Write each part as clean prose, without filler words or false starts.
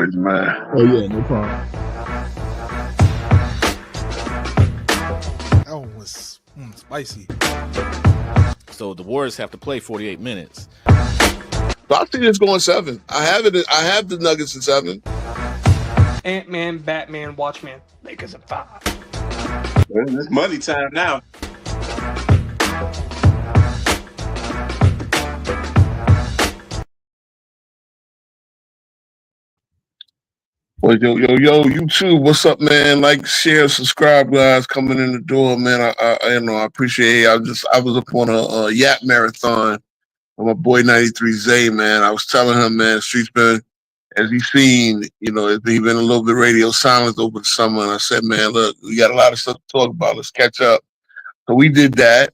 steroids, man. Oh yeah, no problem. That one was spicy. So the Warriors have to play 48 minutes. So I think it's going 7. I have the Nuggets in 7. Ant-Man, Batman, Watchmen, Lakers in 5. It's money time now. Well, yo, YouTube, what's up, man? Like, share, subscribe, guys, coming in the door, man. I appreciate it. I was up on a Yap marathon with my boy 93 Zay, man. I was telling him, man, Street's been, as he's seen, it's been a little bit radio silence over the summer. And I said, man, look, we got a lot of stuff to talk about. Let's catch up. So we did that.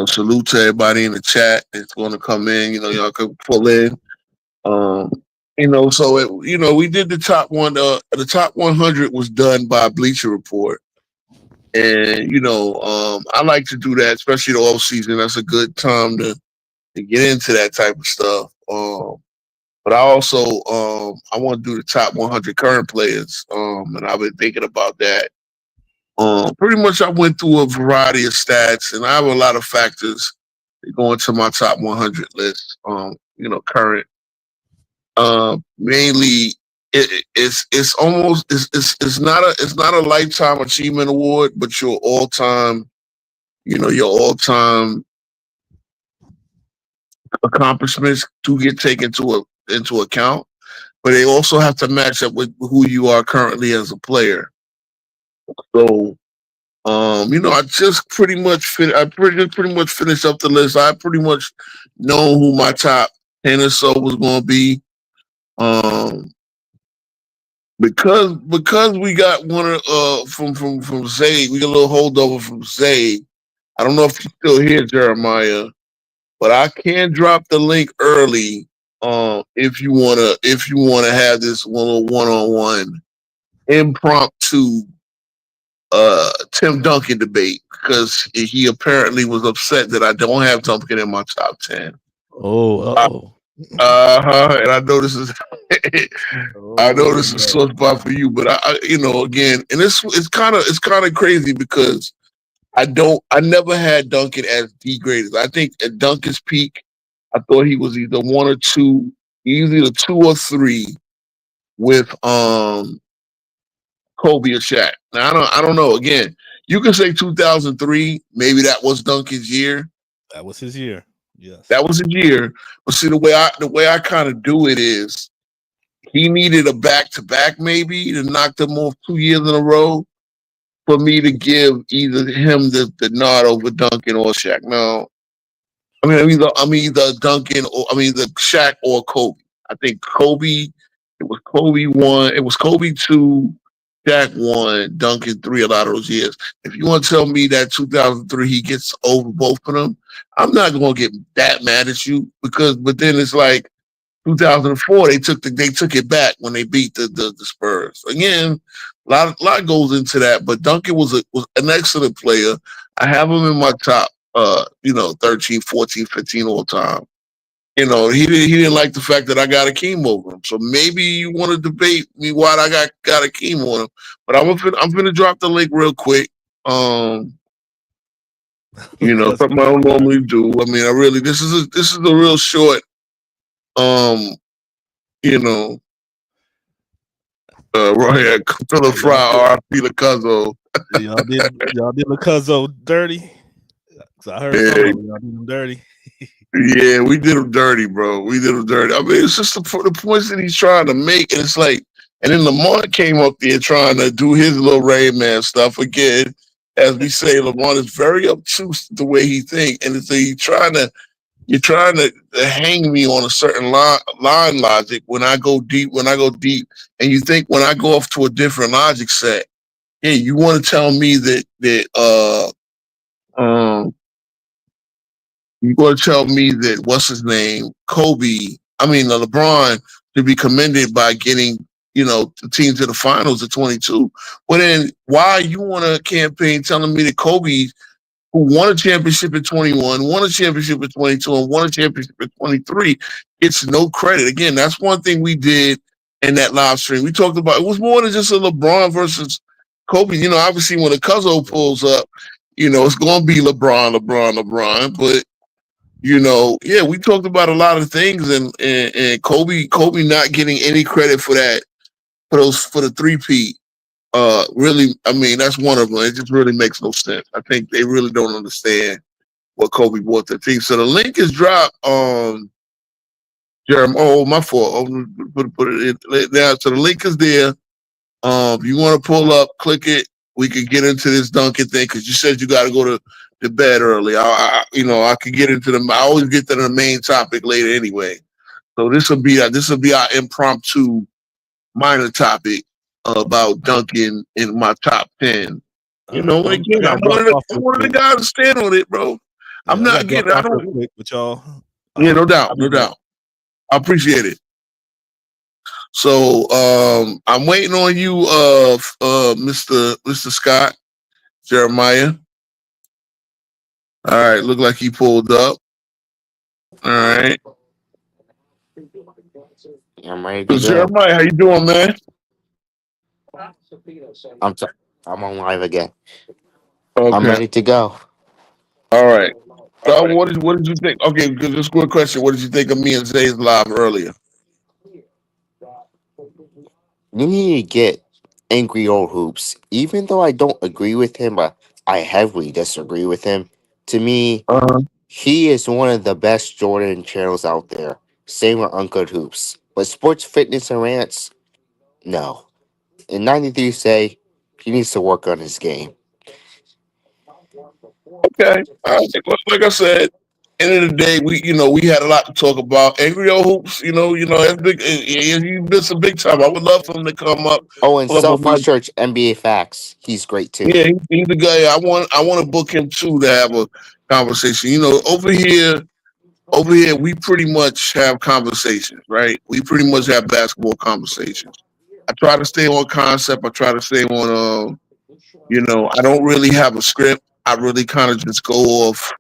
Salute to everybody in the chat. It's going to come in. Y'all can pull in. We did the top one. The top 100 was done by Bleacher Report, and I like to do that, especially the off season. That's a good time to get into that type of stuff. But I also I want to do the top 100 current players, and I've been thinking about that. Pretty much, I went through a variety of stats, and I have a lot of factors that go into my top 100 list. Current. Mainly, it's not a lifetime achievement award, but your all time accomplishments do get taken into account, but they also have to match up with who you are currently as a player. So, I just pretty much finished up the list. I pretty much know who my top 10 or so was going to be. Because we got one from Zay, we got a little holdover from Zay. I don't know if you're still here, Jeremiah, but I can drop the link early. If you wanna have this little one-on-one impromptu Tim Duncan debate, because he apparently was upset that I don't have Duncan in my top 10. Oh. And I know this is a sore spot for you, but again, and it's kind of crazy because I never had Duncan as the greatest. I think at Duncan's peak, I thought he was either one or two, either 2 or 3 with Kobe or Shaq. Now I don't know. Again, you can say 2003, maybe that was Duncan's year. That was his year. Yes, that was a year. But see, the way I kind of do it is, he needed a back-to-back maybe to knock them off 2 years in a row for me to give either him the nod over Duncan or Shaq. No, I'm either Duncan or the Shaq or Kobe. I think Kobe. It was Kobe 1. It was Kobe 2. Shaq 1. Duncan 3. A lot of those years. If you want to tell me that 2003 he gets over both of them, I'm not going to get that mad at you, but then it's like 2004 they took it back when they beat the Spurs. Again, a lot goes into that, but Duncan was an excellent player. I have him in my top 13, 14, 15 all time. He didn't like the fact that I got Akeem over him. So maybe you want to debate me why I got Akeem on him. But I'm gonna drop the link real quick. Something I don't normally do. I mean, this is a real short. Right here, Philip Fry, R.P. LaCuzzo. Y'all did LaCuzzo dirty. So I heard y'all did him dirty. Yeah, we did him dirty, bro. We did him dirty. I mean, it's just the points that he's trying to make, and it's like, and then Lamont came up there trying to do his little Rain Man stuff again. As we say, Lamont is very obtuse the way he thinks, and so you're trying to hang me on a certain line logic when I go deep, and you think when I go off to a different logic set, hey, you want to tell me that you going to tell me that what's his name, LeBron, to be commended by getting the team to the finals at 22. Well, then why you want a campaign telling me that Kobe who won a championship in 21, won a championship in 22, and won a championship in 23 gets no credit. Again, that's one thing we did in that live stream. We talked about it was more than just a LeBron versus Kobe. Obviously when a Cuzzo pulls up, it's going to be LeBron. But yeah, we talked about a lot of things, and Kobe not getting any credit for that for the three-peat. Really, I mean, that's one of them. It just really makes no sense. I think they really don't understand what Kobe brought to the team. So the link is dropped. Jeremy, my fault. Put it in now. So the link is there. If you want to pull up, click it. We could get into this Duncan thing because you said you got to go to bed early. I could get into I always get to the main topic later anyway. So this will be our impromptu minor topic about Duncan in my top 10. Again, I'm one of the guys to stand on it, bro. I'm not again. I don't. Quick with y'all. Yeah, no doubt. I appreciate it. So I'm waiting on you, Mr. Scott Jeremiah. All right, look like he pulled up. All right. I'm ready to go. Jeremiah, how you doing, man? I'm on live again. Okay. I'm ready to go. All right. So what did you think? Okay, just a quick question. What did you think of me and Zay's live earlier? You need to get Angry Old Hoops. Even though I don't agree with him, but I heavily disagree with him. To me, he is one of the best Jordan channels out there. Same with Uncut Hoops. But Sports Fitness and Rants, no. In 93 say he needs to work on his game. Okay. Like I said, end of the day, we had a lot to talk about. Angry Old Hoops, that's big. He missed a big time. I would love for him to come up. Oh, and self-research NBA Facts. He's great too. Yeah, he's the guy. I want to book him too to have a conversation. Over here, we pretty much have conversations, right? We pretty much have basketball conversations. I try to stay on concept. I try to stay on, I don't really have a script. I really kind of just go off,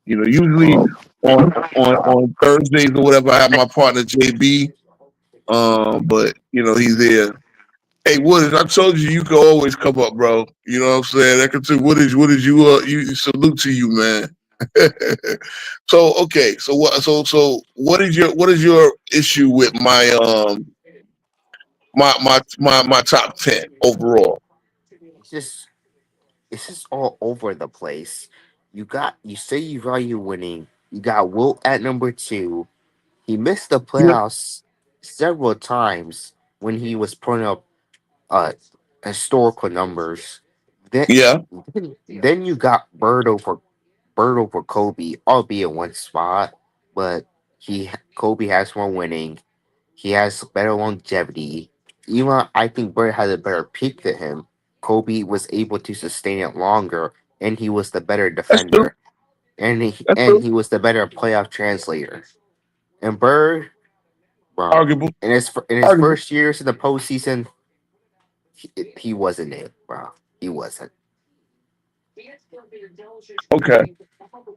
usually on Thursdays or whatever, I have my partner JB. But he's there. Hey, Woodage, I told you can always come up, bro. You know what I'm saying? I can say, Woodage, you salute to you, man. So okay, so what is your issue with my my top 10 overall? It's just all over the place. You say you value winning. You got Wilt at number 2. He missed the playoffs several times when he was putting up uh historical numbers. Then then you got Bird over Kobe, albeit one spot, but Kobe has more winning. He has better longevity. Even I think Bird had a better peak than him. Kobe was able to sustain it longer, and he was the better defender, and he was the better playoff translator. And Bird, bro, Arguable. in his first years in the postseason, he wasn't it, bro. He wasn't. Okay.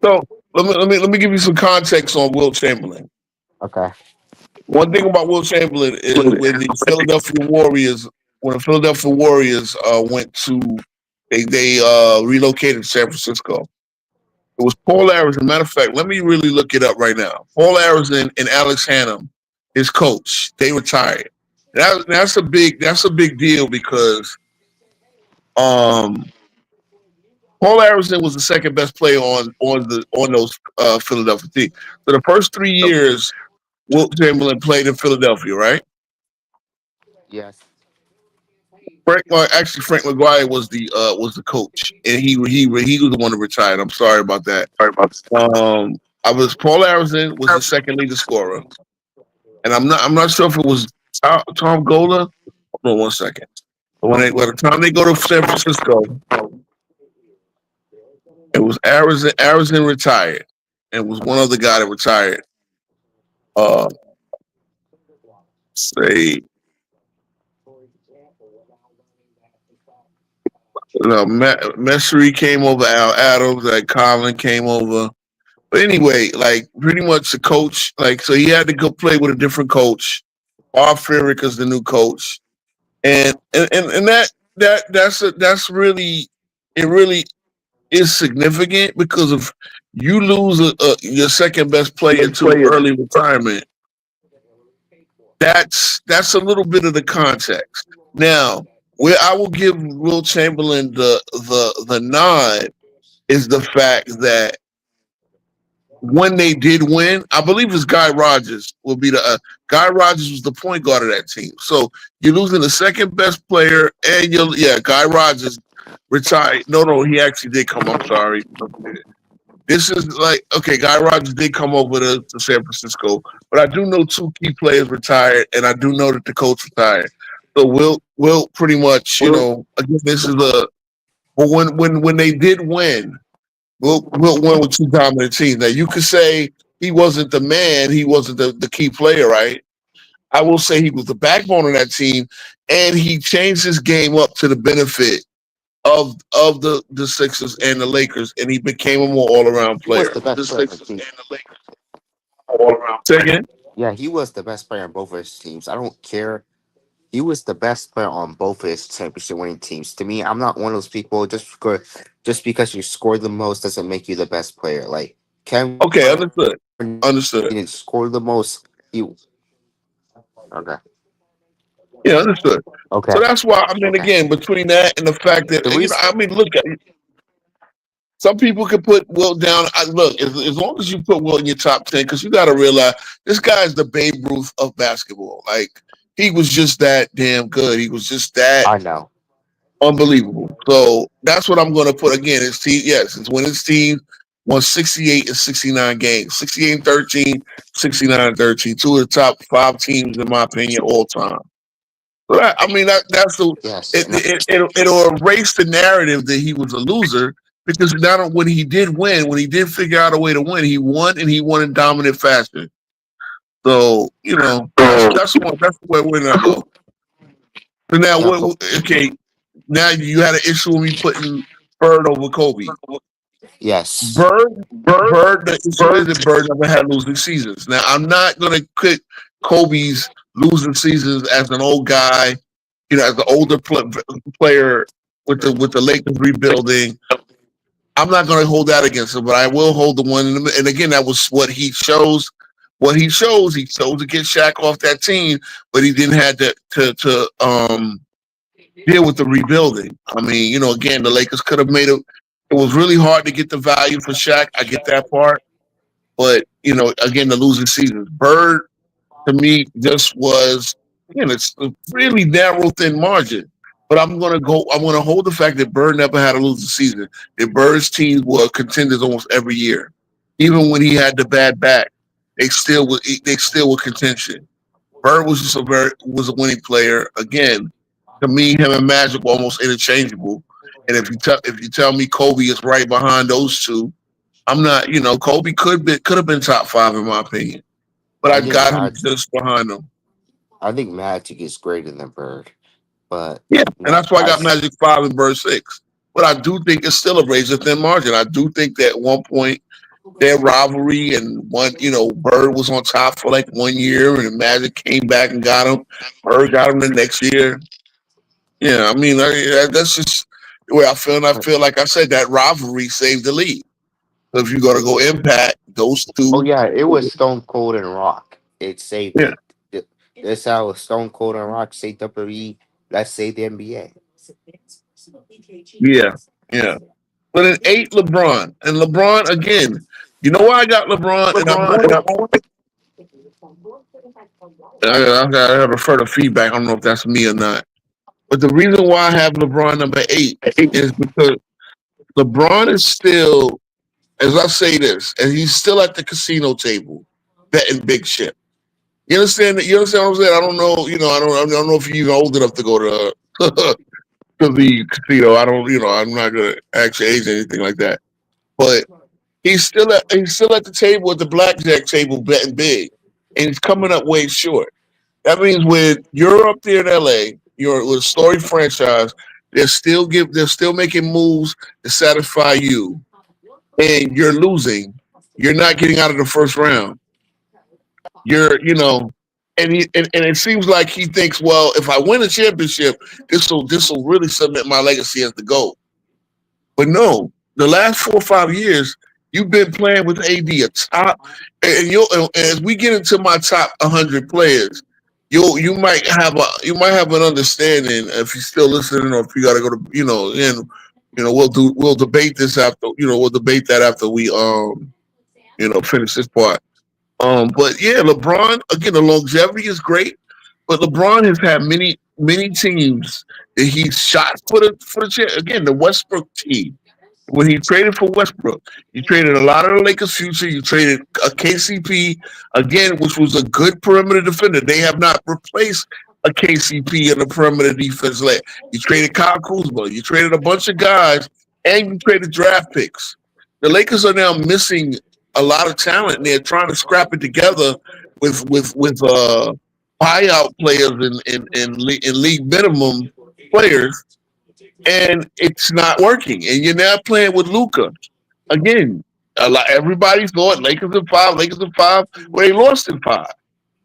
So let me give you some context on Wilt Chamberlain. Okay. One thing about Wilt Chamberlain is when the Philadelphia Warriors went to they relocated to San Francisco. It was Paul Arizin. Matter of fact, let me really look it up right now. Paul Arizin and Alex Hannum, his coach, they retired. That's a big deal because Paul Arizin was the second best player on those Philadelphia teams. So the first 3 years, Wilt Chamberlain played in Philadelphia, right? Yes. Frank McGuire was the coach, and he was the one that retired. I'm sorry about that. Paul Arizin was the second leading scorer, and I'm not sure if it was Tom Gola. Hold on 1 second. By the time they go to San Francisco, it was Arizin. Arizin retired, and it was one other guy that retired. Say Messery came over, Al Adams, like Colin came over. But anyway, like pretty much the coach, like so he had to go play with a different coach. Bob Ferrick is the new coach, and that's really it really is significant because if you lose your second best player to early retirement, that's a little bit of the context. Now, where I will give Will Chamberlain the nod is the fact that when they did win, I believe it's Guy Rogers will be the Guy Rogers was the point guard of that team. So you're losing the second best player, and Guy Rogers retired. No, he actually did come. I'm sorry. This is like okay, Guy Rogers did come over to San Francisco, but I do know two key players retired, and I do know that the coach retired. So Will pretty much, again, this is a. But when they did win, Will win with two dominant teams. Now you could say he wasn't the man, he wasn't the key player, right? I will say he was the backbone of that team, and he changed his game up to the benefit of the Sixers and the Lakers, and he became a more all around He was player. the best The player on the Sixers team. and the Lakers all around. Say again? Yeah, he was the best player on both of his teams. I don't care. He was the best player on both of his championship winning teams. To me, I'm not one of those people just because you score the most doesn't make you the best player. Like Kevin Okay, understood. he didn't score the most. He okay. Yeah, understood. Okay. So that's why I mean, Okay. again, between that and the fact that The reason I mean, look at some people could put Will down. Look, as long as you put Will in your top 10, because you got to realize this guy is the Babe Ruth of basketball. Like he was just that damn good. He was just that I know. unbelievable. So that's what I'm going to put again. His team, yes, it's when his team won 68 and 69 games, 68 and 13, 69 and 13. Two of the top five teams, in my opinion, all time. So that's the Yes. it'll erase the narrative that he was a loser because now when he did win, when he did figure out a way to win, he won and he won in dominant fashion. So that's the way we're gonna go. So now, okay, now you had an issue with me putting Bird over Kobe. Yes. Bird. The issue is that Bird never had losing seasons. Now I'm not gonna put Kobe's losing seasons as an old guy, as an older player with the Lakers rebuilding. I'm not going to hold that against him, but I will hold the one. And again, that was what he chose. What he chose to get Shaq off that team, but he didn't have to deal with the rebuilding. I mean, again, the Lakers could have made it. It was really hard to get the value for Shaq. I get that part, but again, the losing seasons. Bird to me just was, it's a really narrow, thin margin. But I'm gonna hold the fact that Bird never had a losing season. That Bird's teams were contenders almost every year, even when he had the bad back. They still were contention. Bird was just was a winning player. Again, to me, him and Magic were almost interchangeable. And if you tell me Kobe is right behind those two, I'm not. Kobe could have been top five in my opinion, but I got him just behind them. I think Magic is greater than Bird, but yeah, and that's why I got Magic 5 and Bird 6. But I do think it's still a razor thin margin. I do think that at one point their rivalry and Bird was on top for like 1 year, and Magic came back and got him. Bird got him the next year. Yeah, I mean that's just the way I feel, and I feel like I said that rivalry saved the league. So if you're gonna go impact those two, oh yeah, it was Stone Cold and Rock. It saved it. That's how Stone Cold and Rock saved WWE. Let's save the NBA. Yeah. But in 8, LeBron. And LeBron, again, you know why I got LeBron? And I got to refer to feedback. I don't know if that's me or not. But the reason why I have LeBron number 8 is because LeBron is still, as I say this, and he's still at the casino table betting big shit. You understand that? You understand what I'm saying? I don't know. I don't know if you're even old enough to go to to the casino. I don't. I'm not gonna actually age anything like that. But he's still at the table at the blackjack table betting big, and he's coming up way short. That means when you're up there in LA, you're with a storied franchise, They're still making moves to satisfy you, and you're losing. You're not getting out of the first round. And it seems like he thinks, well, if I win a championship, this will really cement my legacy as the GOAT. But no, the last 4 or 5 years, you've been playing with AD a top, and as we get into my top 100 players, you might have an understanding if you're still listening, or if you got to go to and we'll debate this after we'll debate that after we finish this part. But yeah, LeBron, again, the longevity is great, but LeBron has had many teams that he's shot for the chair. Again, the Westbrook team. When he traded for Westbrook, you traded a lot of the Lakers' future. You traded a KCP again, which was a good perimeter defender. They have not replaced a KCP in the perimeter defense. You traded Kyle Kuzma. You traded a bunch of guys, and you traded draft picks. The Lakers are now missing a lot of talent, and they're trying to scrap it together with buyout players and league minimum players, and it's not working. And you're now playing with Luka again. Everybody thought Lakers in 5, well, they lost in 5.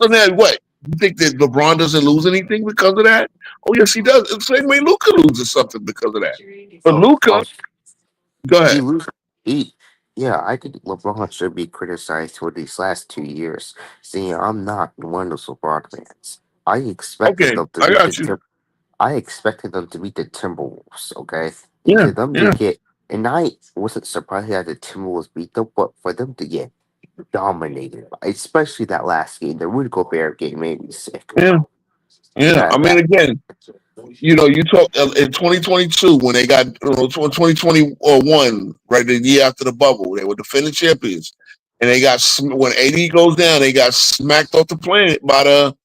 So now what? You think that LeBron doesn't lose anything because of that? Oh yes, he does. The same way Luka loses something because of that. But Luka, go He ahead. lose. He, yeah, I think LeBron should be criticized for these last 2 years. See, I'm not one of those LeBron fans. I expected Okay, them to I beat the got you. I expected them to beat the Timberwolves. Okay, and Yeah, for them to yeah. get, and I wasn't surprised that the Timberwolves beat them, but for them to get dominated, especially that last game, the Rudy Gobert game made me sick. Yeah. Yeah, I That mean, that again, you talk in 2022 when they got 2021, right, the year after the bubble, they were defending champions, and they got when AD goes down, they got smacked off the planet by the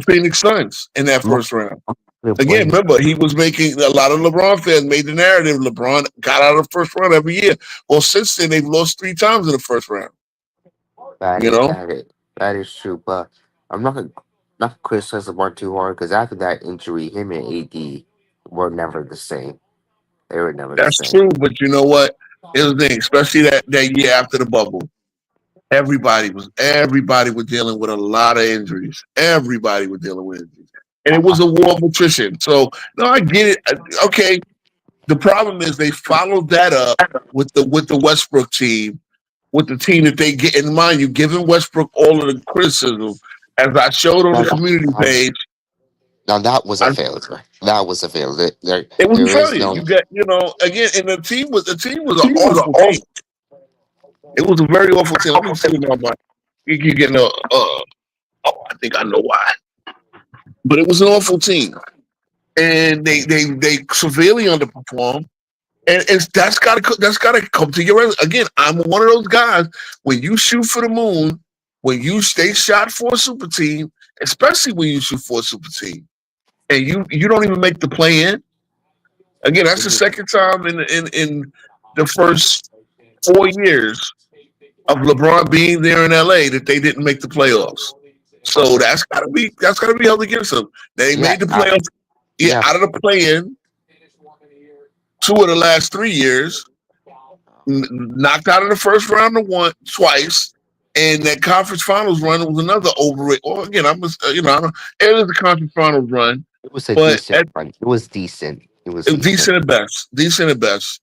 Phoenix Suns in that I'm not first round. gonna Again, blame remember, he was making a lot of LeBron fans made the narrative LeBron got out of the first round every year. Well, since then they've lost 3 times in the first round. that You is know, that is that is true, but I'm not gonna criticize LeBron too hard because after that injury, him and AD were never the same. They were never the that's same. true. But you know what? Here's the thing, especially that year after the bubble. Everybody was dealing with a lot of injuries. Everybody was dealing with injuries, and I, it was a war of attrition. So no, I get it. Okay, the problem is they followed that up with the Westbrook team, with the team that they get. And mind you, giving Westbrook all of the criticism, as I showed on now, the community now, page, now that was a I, failure. That was a failure. it was a There is failure. no. You got again, and the team was an awful team. It was a very awful team. Let me see my mind. You getting I think I know why. But it was an awful team, and they severely underperformed. And that's gotta come to your again. I'm one of those guys. When you shoot for the moon, when you stay shot for a super team, especially when you shoot for a super team, and you don't even make the play in. Again, that's the second time in the first 4 years of LeBron being there in LA that they didn't make the playoffs. So that's gotta be held against them. They Yeah, made the playoffs, yeah. out of the play-in 2 of the last 3 years, knocked out in the first round twice, and that conference finals run was another overrated. Well, again, it was a conference finals run, It was a but decent run. It was decent. It was it was decent. decent at best.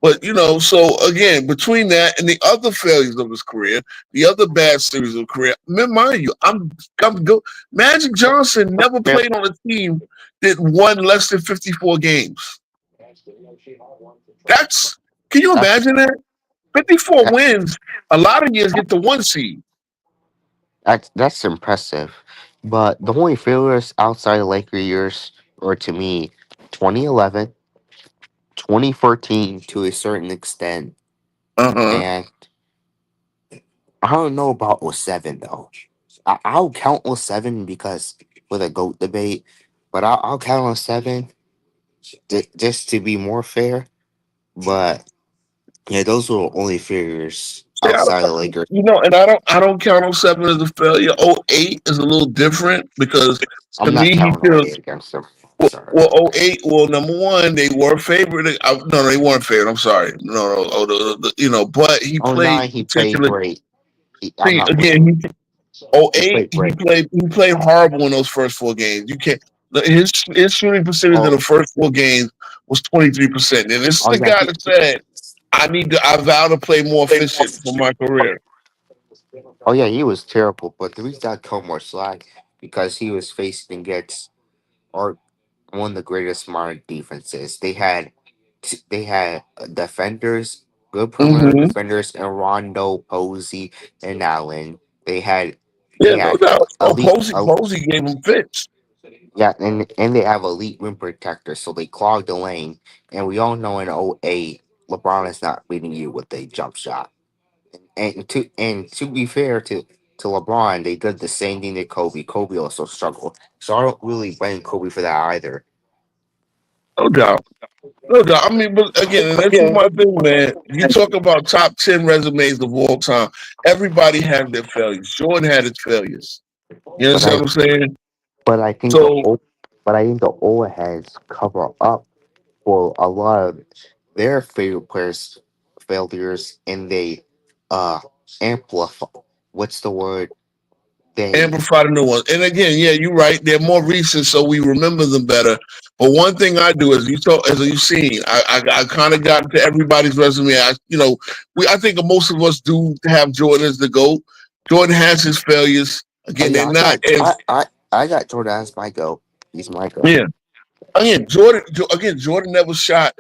But so again, between that and the other failures of his career, the other bad series of career, mind you, I'm go. Magic Johnson never played on a team that won less than 54 games. Can you That's imagine that? 54 that, wins. A lot of years get the 1 seed. that's impressive. But the only failures outside of Laker years were to me 2011, 2014 to a certain extent, Uh huh. and I don't know about '07 though. I'll count '07 because for the GOAT debate, but I'll count '07 just to be more fair. But yeah, those were only failures See, outside of Lakers. and I don't count on 7 as a failure. 08 is a little different because to I'm not me he counting feels 08 against them. Sorry. Well, '08. Well, number one, they were favored. No, they weren't favored. I'm sorry. No. Oh, but he Oh played nine, he played particular. great. I'm See, not with again, you. He '08. played great. He played horrible in those first four games. You can't. His shooting percentage in Oh, the first four games was 23%. And this is oh the yeah, guy that said, I vow to play more efficient for my career. he was terrible. But the reason I cut more slack because he was facing against or one of the greatest modern defenses. They had defenders, good perimeter Hmm. defenders, and Rondo, Posey, and Allen. They had they Yeah, no had doubt. Oh, elite, Posey gave him fits. yeah, and they have elite rim protectors, so they clog the lane. And we all know in '08, LeBron is not beating you with a jump shot. And to be fair to LeBron, they did the same thing to Kobe. Kobe also struggled, so I don't really blame Kobe for that either. No doubt. No doubt. I mean, but again, and this is my thing, man. You talk about top 10 resumes of all time. Everybody has their failures. Jordan had his failures. You But understand I what I'm saying? but I think So, the old heads cover up for a lot of their favorite players' failures, and they uh amplify. What's the word? They amplify the new ones. And again, yeah, you're right. They're more recent, so we remember them better. But one thing I do is as you've seen, I kind of got to everybody's resume. I think most of us do have Jordan as the GOAT. Jordan has his failures. oh Again, yeah, they're not as I got Jordan as my go. He's my go. yeah. Jordan never shot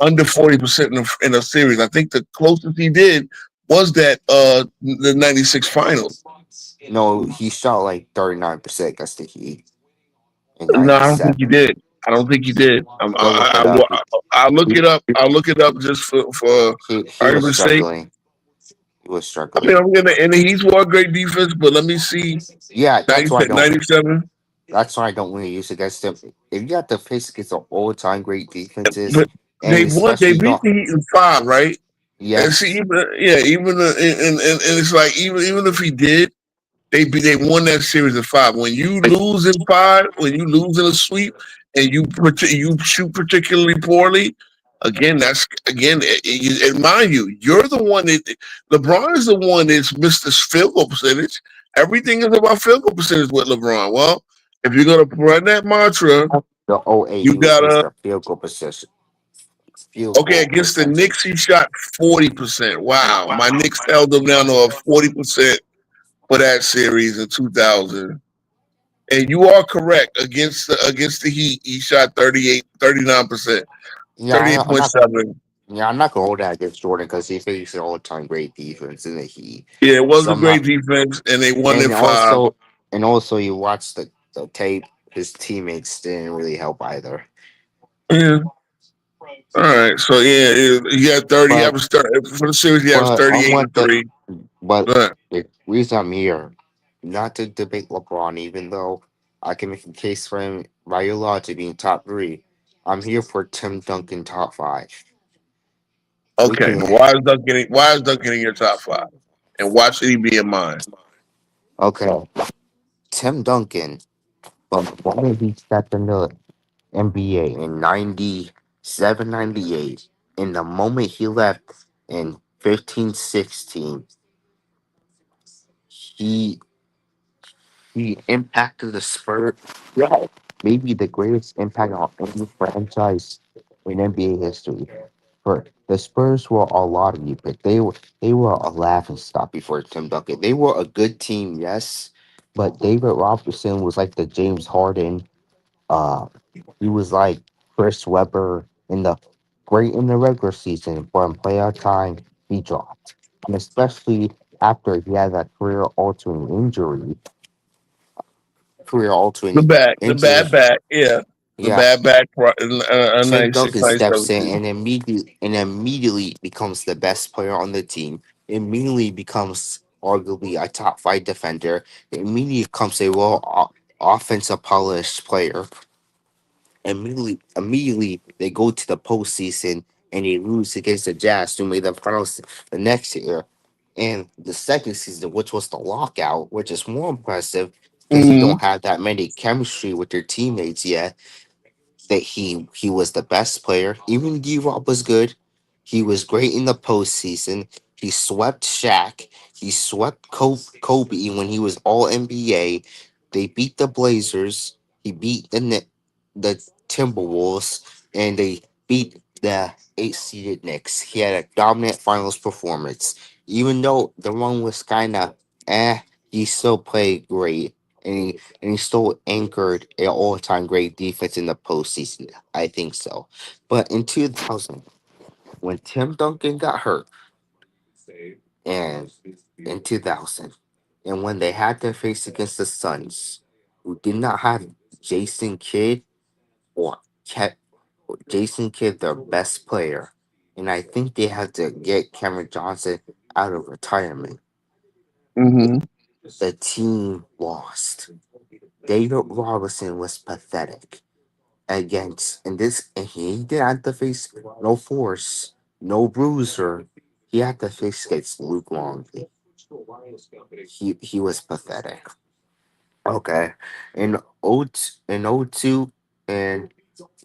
under 40% in a series. I think the closest he did was that the '96 finals. No, he shot like 39% against the Heat in No, I don't think he '97. did. I don't think he did. Go look it up. I'll look He, it up. I'll look it up just for he was argument's sake. struggling. He was I mean, struggling. I'm gonna and he's won great defense, but let me see. Yeah, 97. that's why I don't really use against them. If you have to face against the all time great defenses, But and They especially beat don't the Heat in five, right? And see, yes. and it's like even if he did, they won that series in five. When you lose in five, when you lose in a sweep, and you shoot particularly poorly, again that's again. And mind you, you're the one that LeBron is the one that's missed this field goal percentage. Everything is about field goal percentage with LeBron. Well, if you're gonna run that mantra, The '08 you he was gotta Mr. Field Goal Position. Field okay goal against the Knicks. percentage. He shot 40%. Wow, my Knicks held them down to a 40% for that series in 2000. And you are correct against the Heat. He shot 39%, Yeah, I'm not. 38.7. Yeah, I'm not gonna hold that against Jordan because he faced an all-time great defense in the Heat. Yeah, it was So a I'm great not. defense, and they won in And five. also, and also, you watch the tape. His teammates didn't really help either. Yeah. All right. So yeah, he had 30. He But averaged 30 for the series. He averaged but I 38 want and the three. but But the reason I'm here, not to debate LeBron, even though I can make a case for him by your law to be in top three. I'm here for Tim Duncan top five. We okay, can why is Duncan in your top five? And why should he be in mine? okay. Tim Duncan, but why did he step in the NBA in '97, '98? In the moment he left in 15, 16, he he impacted the Spurs. Yeah. Maybe the greatest impact on any franchise in NBA history. For the Spurs were a lottery pick. They were a laughing stock before Tim Duncan. They were a good team, yes, but David Robinson was like the James Harden. Uh, he was like Chris Webber in the great in the regular season, but in playoff time he dropped, and especially after he had that career altering The injury. bad back, yeah, the Yeah, bad back. Tim 96, Duncan steps 97 in season. and immediately becomes the best player on the team. Immediately becomes arguably a top five defender. Immediately becomes a offensive polished player. Immediately they go to the postseason and they lose against the Jazz who made the finals the next year. And the second season, which was the lockout, which is more impressive because you Hmm. don't have that many chemistry with your teammates yet. that he was the best player. Even D Rob was good. He was great in the postseason. He swept Shaq. He swept Kobe when he was All NBA. They beat the Blazers. He beat the Timberwolves, and they beat the eight-seeded Knicks. He had a dominant finals performance. Even though the run was kind of he still played great, and he still anchored an all-time great defense in the postseason. I think so. But in 2000, when Tim Duncan got hurt, and in 2000, and when they had to face against the Suns, who did not have Jason Kidd or kept Jason Kidd their best player, and I think they had to get Cameron Johnson out of retirement. Mm-hmm. The team lost. David Robinson was pathetic against and he didn't have to face no Force, no Bruiser. He had to face against Luke Longley. He was pathetic. Okay. In O two and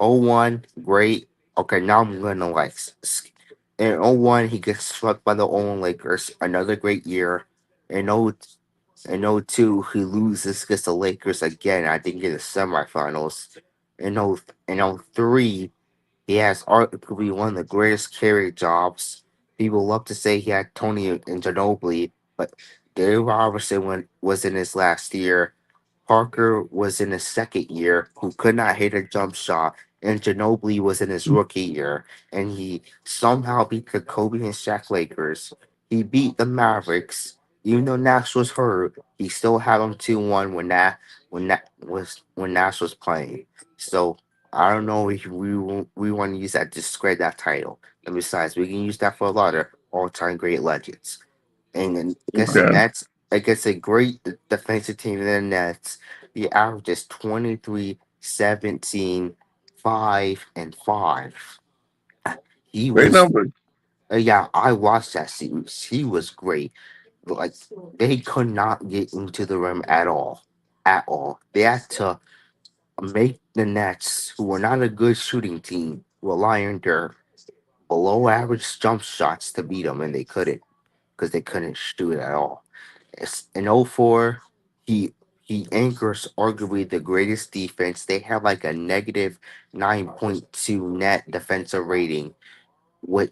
O one, great. Okay, now I'm gonna in O one he gets swept by the Owen Lakers. Another great year. In O two he loses against the Lakers again, I think in the semifinals. In O three he has arguably one of the greatest carry jobs. People love to say he had Tony and Ginobili, but Dave Robertson was in his last year. Parker was in his second year, who could not hit a jump shot, and Ginobili was in his rookie year, and he somehow beat the Kobe and Shaq Lakers. He beat the Mavericks, even though Nash was hurt. He still had them 2-1 when Nash was playing. So I don't know if we want to use that to spread that title. And besides, we can use that for a lot of all-time great legends. And then Okay. against a great defensive team in the Nets, he averages 23, 17, 5, and 5. He Great was number. yeah, I watched that series. He was great. Like they could not get into the rim at all. At all. They had to make the Nets, who were not a good shooting team, rely on their below average jump shots to beat them, and they couldn't because they couldn't shoot at all. In '04, he anchors arguably the greatest defense. They have like a negative 9.2 net defensive rating, with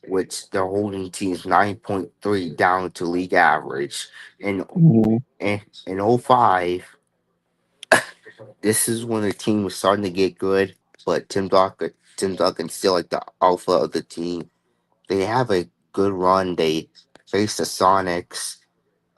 which they're holding teams 9.3 down to league average. And Mm-hmm. in '05, this is when the team was starting to get good, but Tim Duncan's still like the alpha of the team. They have a good run. They face the Sonics.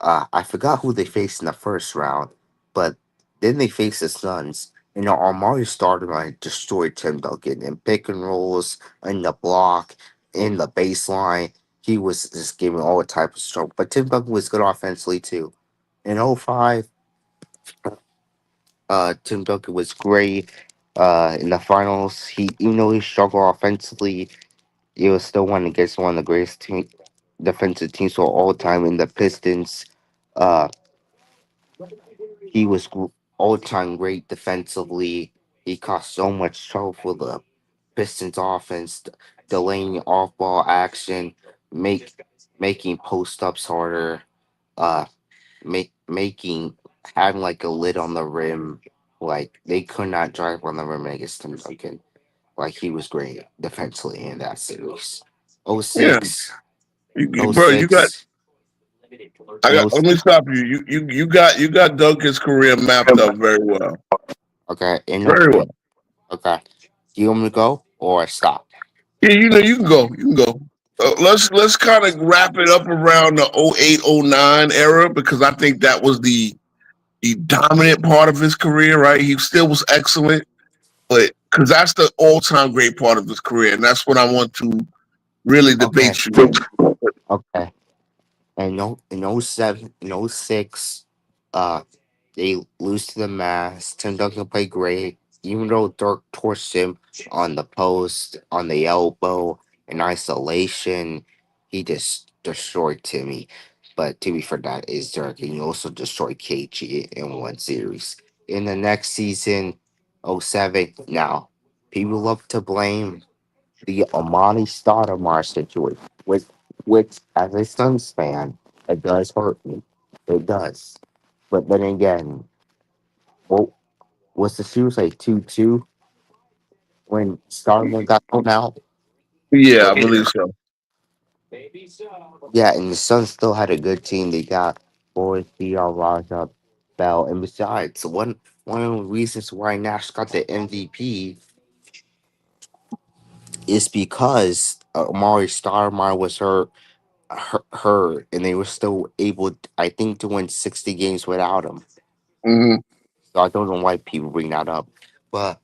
I forgot who they faced in the first round, but then they faced the Suns. And the Amari Stoudemire destroyed Tim Duncan in pick and rolls, in the block, in the baseline. He was just giving all the type of stroke. But Tim Duncan was good offensively too. In '05, Tim Duncan was great. In the finals, he even though he struggled offensively, he was still one against one of the greatest defensive teams of all time in the Pistons. Uh, he was all time great defensively. He caused so much trouble for the Pistons offense, delaying off ball action, make making post ups harder, uh, making having like a lid on the rim. Like they could not drive on the rim against Tim Duncan. Like he was great defensively in that series. Oh Yeah. six, oh Bro, you got. six, I and got. oh Let me stop you. You got Duncan's career mapped up very well. okay, and no, Very well. okay. Do you want me to go or stop? Yeah, you can go. You can go. Let's kind of wrap it up around the 08, '09 era because I think that was the dominant part of his career. Right, he still was excellent, but because that's the all time great part of his career, and that's what I want to really Okay, debate you on. okay. And no, in '07, in '06, uh, they lose to the Mavs. Tim Duncan played great, even though Dirk torched him on the post, on the elbow, in isolation. He just destroyed Timmy. But to be fair, that is Dirk. And he also destroyed KG in one series. In the next season, '07, now People love to blame the Amani Stoudemire situation, which as a Suns fan, it does hurt me. It does. But then again, what was the series like 2-2 when Stoudemire got thrown out? Yeah, I But believe so. yeah, and the Suns still had a good team. They got Boris Diaw, Raja Bell, and besides, one of the reasons why Nash got the MVP is because Amari Stoudemire was hurt, and they were still able, I think, to win 60 games without him. Hmm. So I don't know why people bring that up. But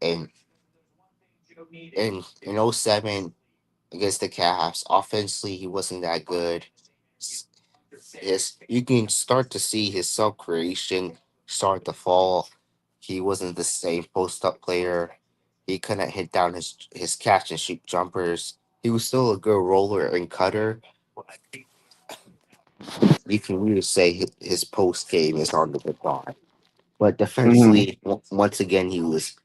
in in '07 against the Cavs, offensively he wasn't that good. You can start to see his self creation start to fall. He wasn't the same post up player. He couldn't hit down his catch and shoot jumpers. He was still a good roller and cutter. You can really say his post game is on the decline. But Hmm. defensively, once again, he was.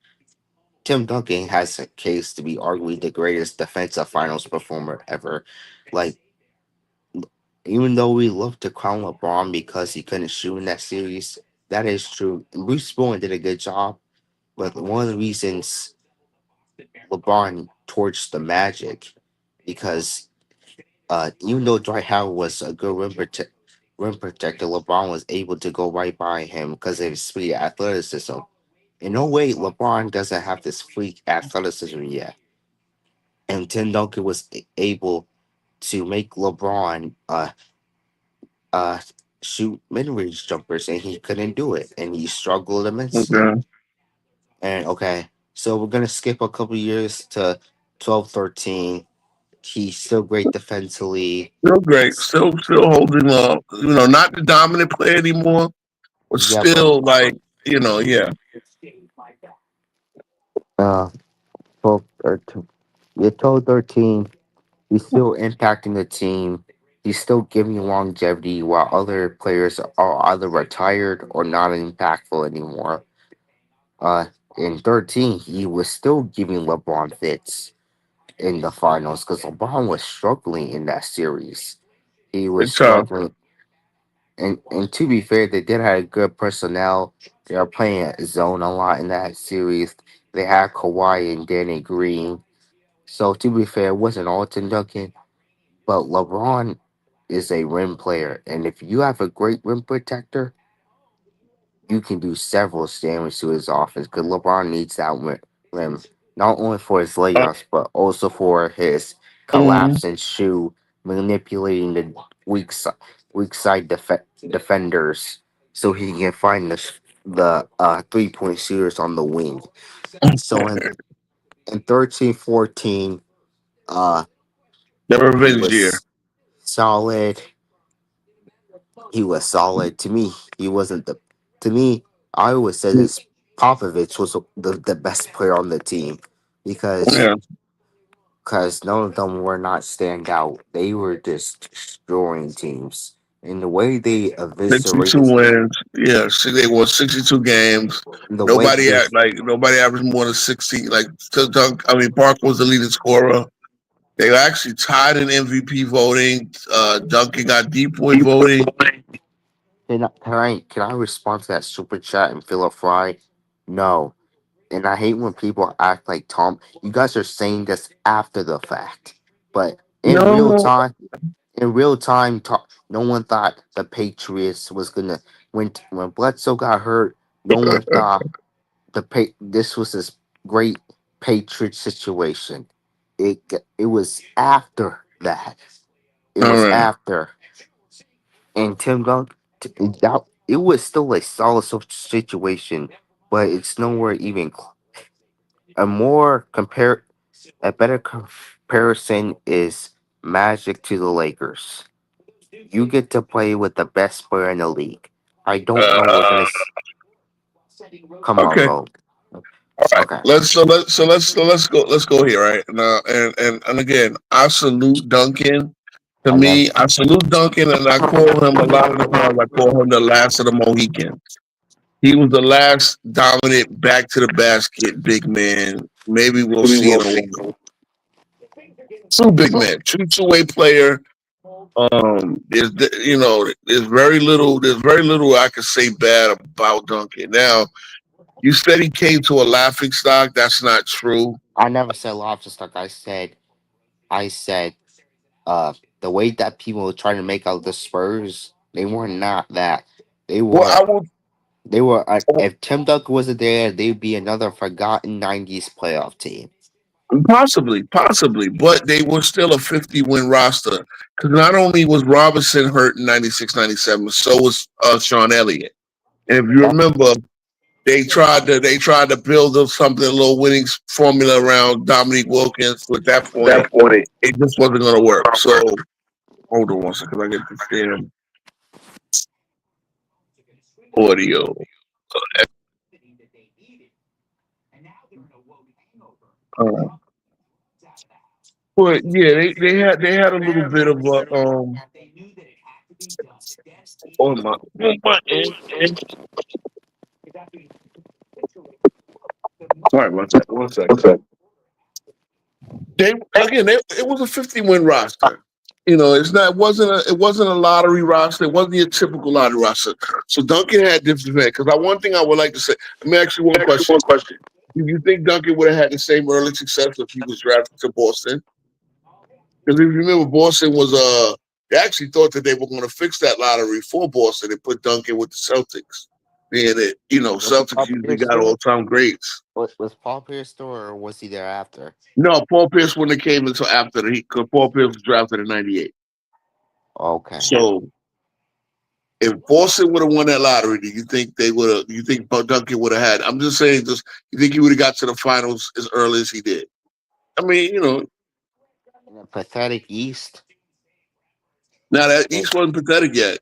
Tim Duncan has a case to be arguably the greatest defensive finals performer ever. Like, even though we love to crown LeBron because he couldn't shoot in that series, that is true. Bruce Bowen did a good job, but one of the reasons LeBron torched the Magic because even though Dwight Howard was a good rim protector, LeBron was able to go right by him because of his speed athleticism. In no way, LeBron doesn't have this freak athleticism yet. And Tim Duncan was able to make LeBron uh shoot mid-range jumpers, and he couldn't do it, and he struggled immensely. Okay. And okay, so we're gonna skip a couple years to 12-13. He's still great defensively. Still great. Still holding up. Not the dominant player anymore, but Yeah, but still like, yeah. uh 12-13. Yeah, 12-13. He's still impacting the team. He's still giving longevity while other players are either retired or not impactful anymore. Uh, in 13, he was still giving LeBron fits in the finals because LeBron was struggling in that series. He was Big time. struggling, and to be fair, they did have good personnel. They are playing zone a lot in that series. They had Kawhi and Danny Green. So to be fair, it wasn't all Tim Duncan. But LeBron is a rim player, and if you have a great rim protector, you can do several damage to his offense. Because LeBron needs that rim, not only for his layups, but also for his Mhm. collapse and shoe, manipulating the weak side defenders, so he can find the 3-point shooters on the wing. So in 13-14, uh, The he revenge year. was solid. He was solid. To me, he wasn't the. To me, I always said this. Popovich was the best player on the team because Yeah. none of them were not stand out. They were just destroying teams. And the way they 62 eviscerated, wins. Yeah, they won 62 games. the way Nobody they, act like nobody averaged more than 60. Like Parker was the leading scorer. They were actually tied in MVP voting. Duncan got deep point voting. can I respond to that super chat and Philip Fry? No. And I hate when people act like Tom. You guys are saying this after the fact, but No, in real time, no one thought the Patriots was gonna when Bledsoe got hurt. No one thought this was this great Patriot situation. It was after that. It all was right. after, and Tim Duncan. That it was still a solid situation, but it's nowhere even a more compare a better comparison is Magic to the Lakers. You get to play with the best player in the league. I don't know we're Uh, gonna come on, okay. bro. All right. Okay. Let's go here, right? Now and again, I salute Duncan. To I love me, I salute Duncan, and I call him a lot of the times. I call him the last of the Mohicans. He was the last dominant back to the basket big man Maybe we'll see in a while. True big man, true two-way player. There's very little. There's very little I can say bad about Duncan. Now, you said he came to a laughing stock. That's not true. I never said lobster stock. I said, the way that people were trying to make out the Spurs, they were not that. They Well, were. I will. They were. If Tim Duncan wasn't there, they'd be another forgotten '90s playoff team. Possibly, but they were still a 50-win roster. Because not only was Robinson hurt in 96, 97, so was Sean Elliott. And if you That, remember, they tried to build up something, a little winning formula around Dominique Wilkins. At that point, it just wasn't going to work. So hold on one second, I get this damn audio. Uh, but yeah, they had a little bit of a sorry about that. One second. It was a 50-win roster. It wasn't a lottery roster. It wasn't your typical lottery roster. So Duncan had different because one thing I would like to say. Let me ask you one question. Do you think Duncan would have had the same early success if he was drafted to Boston? Because if you remember, Boston was they actually thought that they were going to fix that lottery for Boston and put Duncan with the Celtics. Being that Celtics usually got all-time greats. was Paul Pierce there, or was he there after? No, Paul Pierce wouldn't have came until after because Paul Pierce was drafted in '98. Okay. So if Boston would have won that lottery, do you think they would have? You think Duncan would have had? I'm just saying, you think he would have got to the finals as early as he did? I mean, In a pathetic East. now that East wasn't pathetic yet.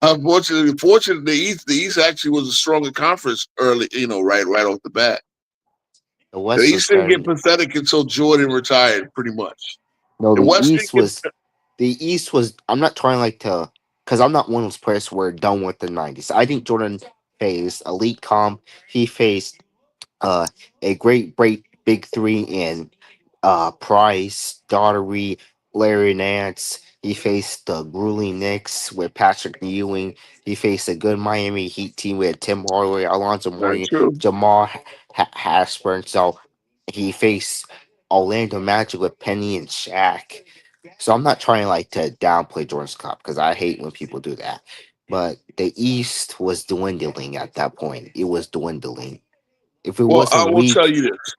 Unfortunately, the East actually was a stronger conference early. Right off the bat. The West The was East didn't get starting. pathetic until Jordan retired, pretty much. No, The the West East didn't was. The East was. I'm not trying because I'm not one of those players who are done with the '90s. I think Jordan faced elite comp. He faced uh a great big three in Price, Daughtery, Larry Nance. He faced the grueling Knicks with Patrick Ewing. He faced a good Miami Heat team with Tim Hardaway, Alonzo very Mourning, true. Jamal Hashburn. So he faced Orlando Magic with Penny and Shaq. So I'm not trying to downplay Jordan's Cup because I hate when people do that. But the East was dwindling at that point. It was dwindling. If it Well, I wasn't will tell weak, you this.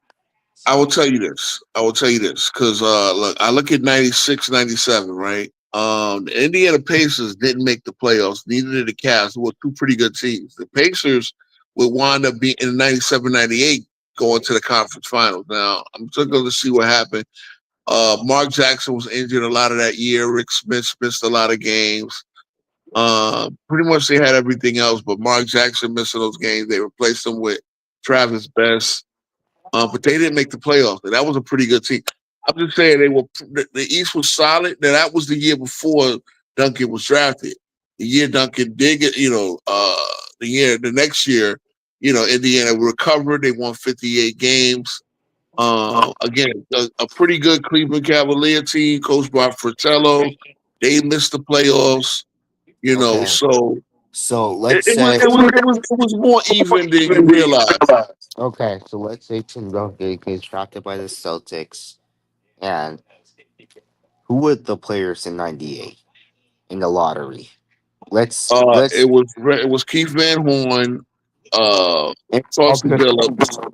Because look, I look at 96, 97, right? The Indiana Pacers didn't make the playoffs. Neither did the Cavs. They were two pretty good teams. The Pacers would wind up being in 97, 98 going to the conference finals. Now, I'm still going to see what happened. Mark Jackson was injured a lot of that year. Rick Smith missed a lot of games. Pretty much they had everything else, but Mark Jackson missing those games. They replaced him with Travis Best. But they didn't make the playoffs. And that was a pretty good team. I'm just saying the East was solid. Now that was the year before Duncan was drafted. The year Duncan did get, the next year, Indiana recovered. They won 58 games. Again, a pretty good Cleveland Cavalier team, coached by Fratello. They missed the playoffs. okay. So So it, let's it say was it was more even than you realize. okay. So let's say Tim Duncan gets drafted by the Celtics, and who were the players in '98 in the lottery? Let's It was Keith Van Horn, and Chauncey Billups.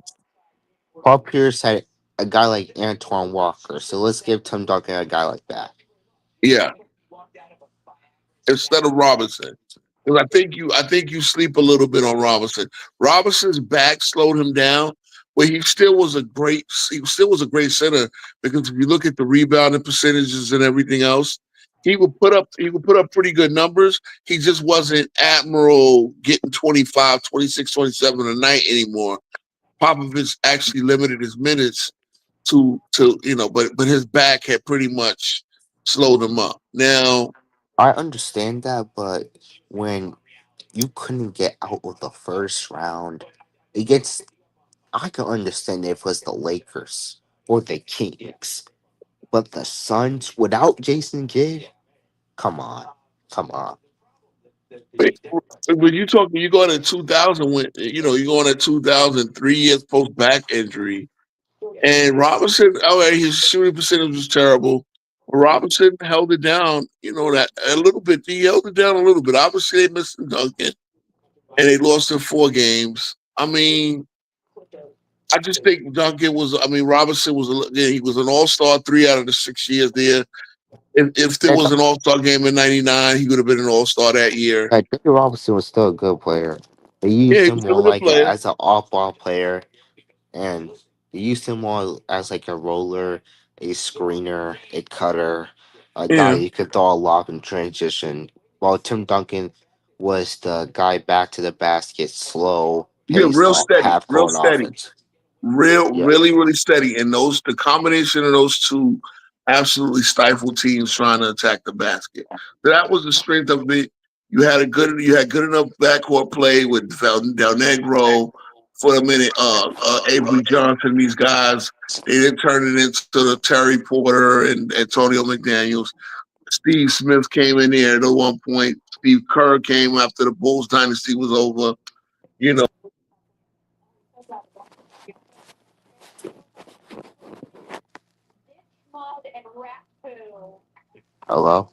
Paul Pierce had a guy like Antoine Walker. So let's give Tim Duncan a guy like that. Yeah, instead of Robinson. Because I think you sleep a little bit on Robinson. Robinson's back slowed him down, but he still was a great center because if you look at the rebounding percentages and everything else, he would put up pretty good numbers. He just wasn't Admiral getting 25, 26, 27 a night anymore. Popovich actually limited his minutes but his back had pretty much slowed him up. Now, I understand that, but when you couldn't get out of the first round, it gets I can understand if it was the Lakers or the Kings, but the Suns without Jason Kidd, come on, come on. Wait, when you talking, you going to 2000 when you going to 2003 years post back injury, and Robinson. Oh, his shooting percentage was terrible. Robinson held it down. That a little bit. He held it down a little bit. Obviously, they missed Duncan, and they lost in 4 games. I mean, I just think Duncan was. I mean, Robinson was. He was an All-Star 3 out of the 6 years there. If there And was an All-Star game in '99, he would have been an All-Star that year. David Robinson was still a good player. They Yeah, used he him was still more a good like player. as an off-ball player, and they used him more as like a roller, a screener, a cutter, a guy Yeah, you could throw a lob in transition. While Tim Duncan was the guy back to the basket, slow, yeah, paced, half real court steady. offense. Yeah, Really steady. And the combination of those two absolutely stifled teams trying to attack the basket. So that was the strength of it. You had good enough backcourt play with Del Negro for a minute. Avery Johnson, these guys, they didn't turn it into the Terry Porter and Antonio McDaniels. Steve Smith came in there at one point. Steve Kerr came after the Bulls dynasty was over. You know, hello.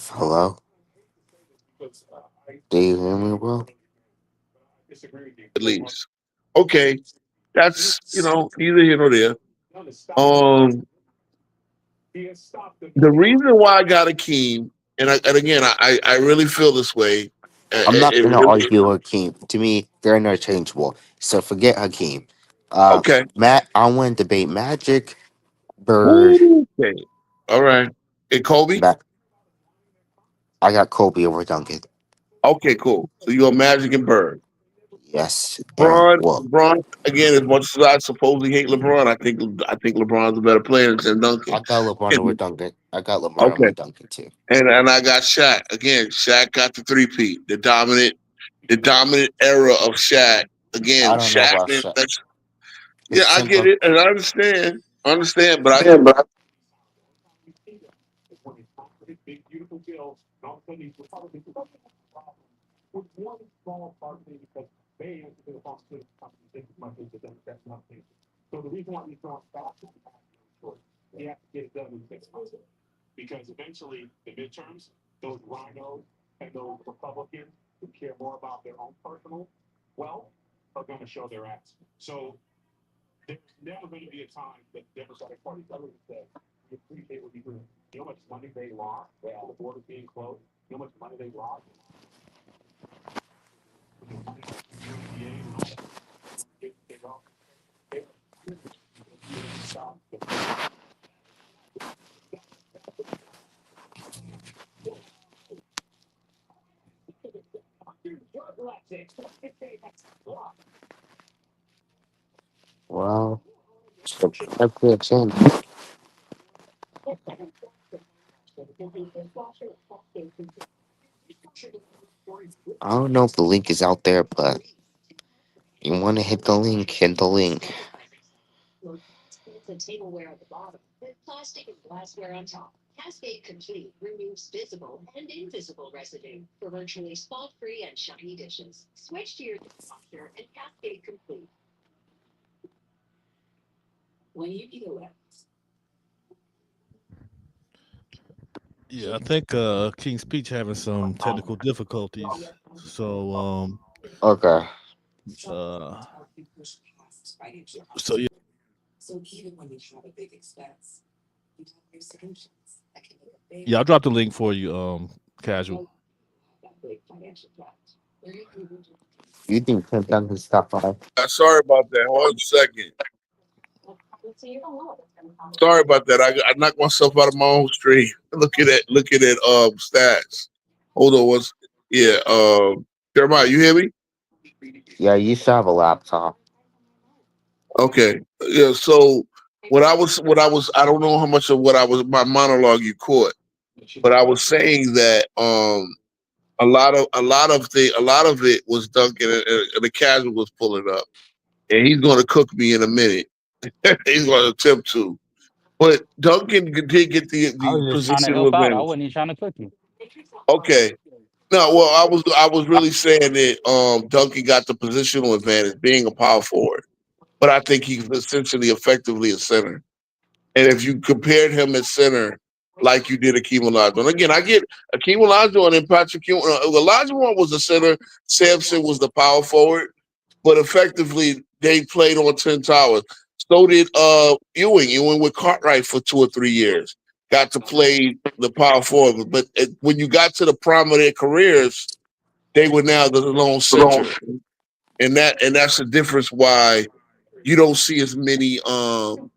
Hello. Do you hear me, bro? at least. Okay, that's neither here nor there. Um, the reason why I got Akeem, and again, I really feel this way. I'm not It gonna really argue Hakeem. To me, they're interchangeable. So forget Hakeem. okay. Matt, I want to debate Magic, Bird. Ooh, okay, all right. And Kobe. Matt, I got Kobe over Duncan. Okay, cool. So you got Magic and Bird. Yes, and LeBron, well, LeBron. Again, as much as I supposedly hate LeBron, I think LeBron's a better player than Duncan. I got LeBron over And, Duncan. I got LeBron over okay, Duncan too. and I got Shaq again. Shaq got the 3-peat, the dominant era of Shaq. I Again, don't know Shaq. about Man, Shaq. yeah, It's I get simple. it, and I understand. But I Well, that's the change. I don't know if the link is out there, but you want to hit the link, hit the link. Yeah, I think King's Speech having some technical difficulties. So Okay. uh so yeah, yeah, I'll drop the link for you, casual. You think Tim Duncan's top five? Sorry about that. Hold on a second. Sorry about that. I knocked myself out of my own stream. Looking at stats. Hold on once. Yeah, Jeremiah, you hear me? Yeah, you should have a laptop. Okay. Yeah, so I don't know how much of what I was my monologue you caught, but I was saying that a lot of it was Duncan and the casual was pulling up. And he's gonna cook me in a minute. He's gonna attempt to. But Duncan did get I the was just trying to positional help out. I advantage. wasn't even trying to cook you. Okay. No, well, I was really saying that Duncan got the positional advantage, being a power forward, but I think he's essentially effectively a center. And if you compared him at center, like you did Akeem Olajuwon, again, I get Akeem Olajuwon and Olajuwon was the center, Sampson was the power forward, but effectively they played on 10 towers. So did Ewing. Ewing with Cartwright for 2 or 3 years. Got to play the power forward. But when you got to the prime of their careers, they were now the lone center. And that's the difference why you don't see as many all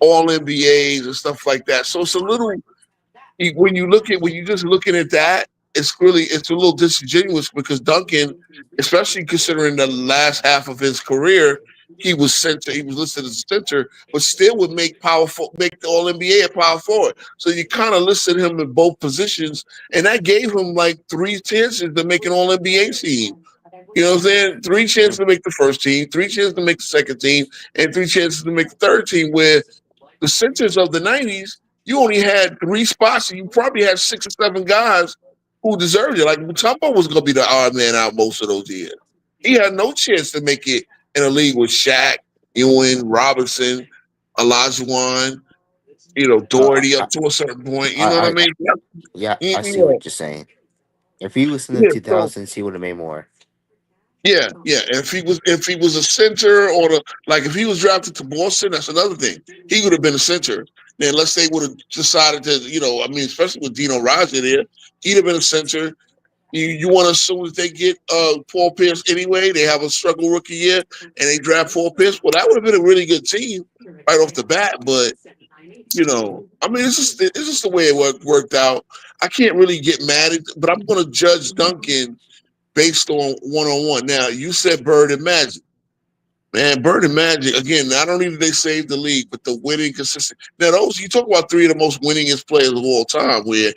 NBAs and stuff like that. So it's a little when you just looking at that, it's a little disingenuous because Duncan, especially considering the last half of his career, he was listed as a center, but still would make the All NBA a power forward. So you kind of listed him in both positions, and that gave him like 3 chances to make an All NBA team. You know what I'm saying? 3 chances to make the first team, 3 chances to make the second team, and 3 chances to make the third team. Where the centers of the '90s, you only had 3 spots, and you probably had 6 or 7 guys who deserved it. Like Mutombo was going to be the odd man out most of those years. He had no chance to make it in a league with Shaq, Ewing, Robinson, Olajuwon, Uh, Doherty up to a certain point. You know what I I mean? yeah, I see Yeah. what you're saying. If he was in the Yeah. So 2000s, he would have made more. yeah. And if he was a center or if he was drafted to Boston, that's another thing. He would have been a center. Then let's say would have decided to, especially with Dino Raja there, he'd have been a center. You want to assume that they get Paul Pierce anyway? They have a struggle rookie year and they draft Paul Pierce. Well, that would have been a really good team right off the bat. But it's just the way it worked out. I can't really get mad at, but I'm going to judge Duncan based on one. Now you said Bird and Magic. Man, Bird and Magic, again, not only did they save the league, but the winning consistent. Now, those, you talk about 3 of the most winningest players of all time, where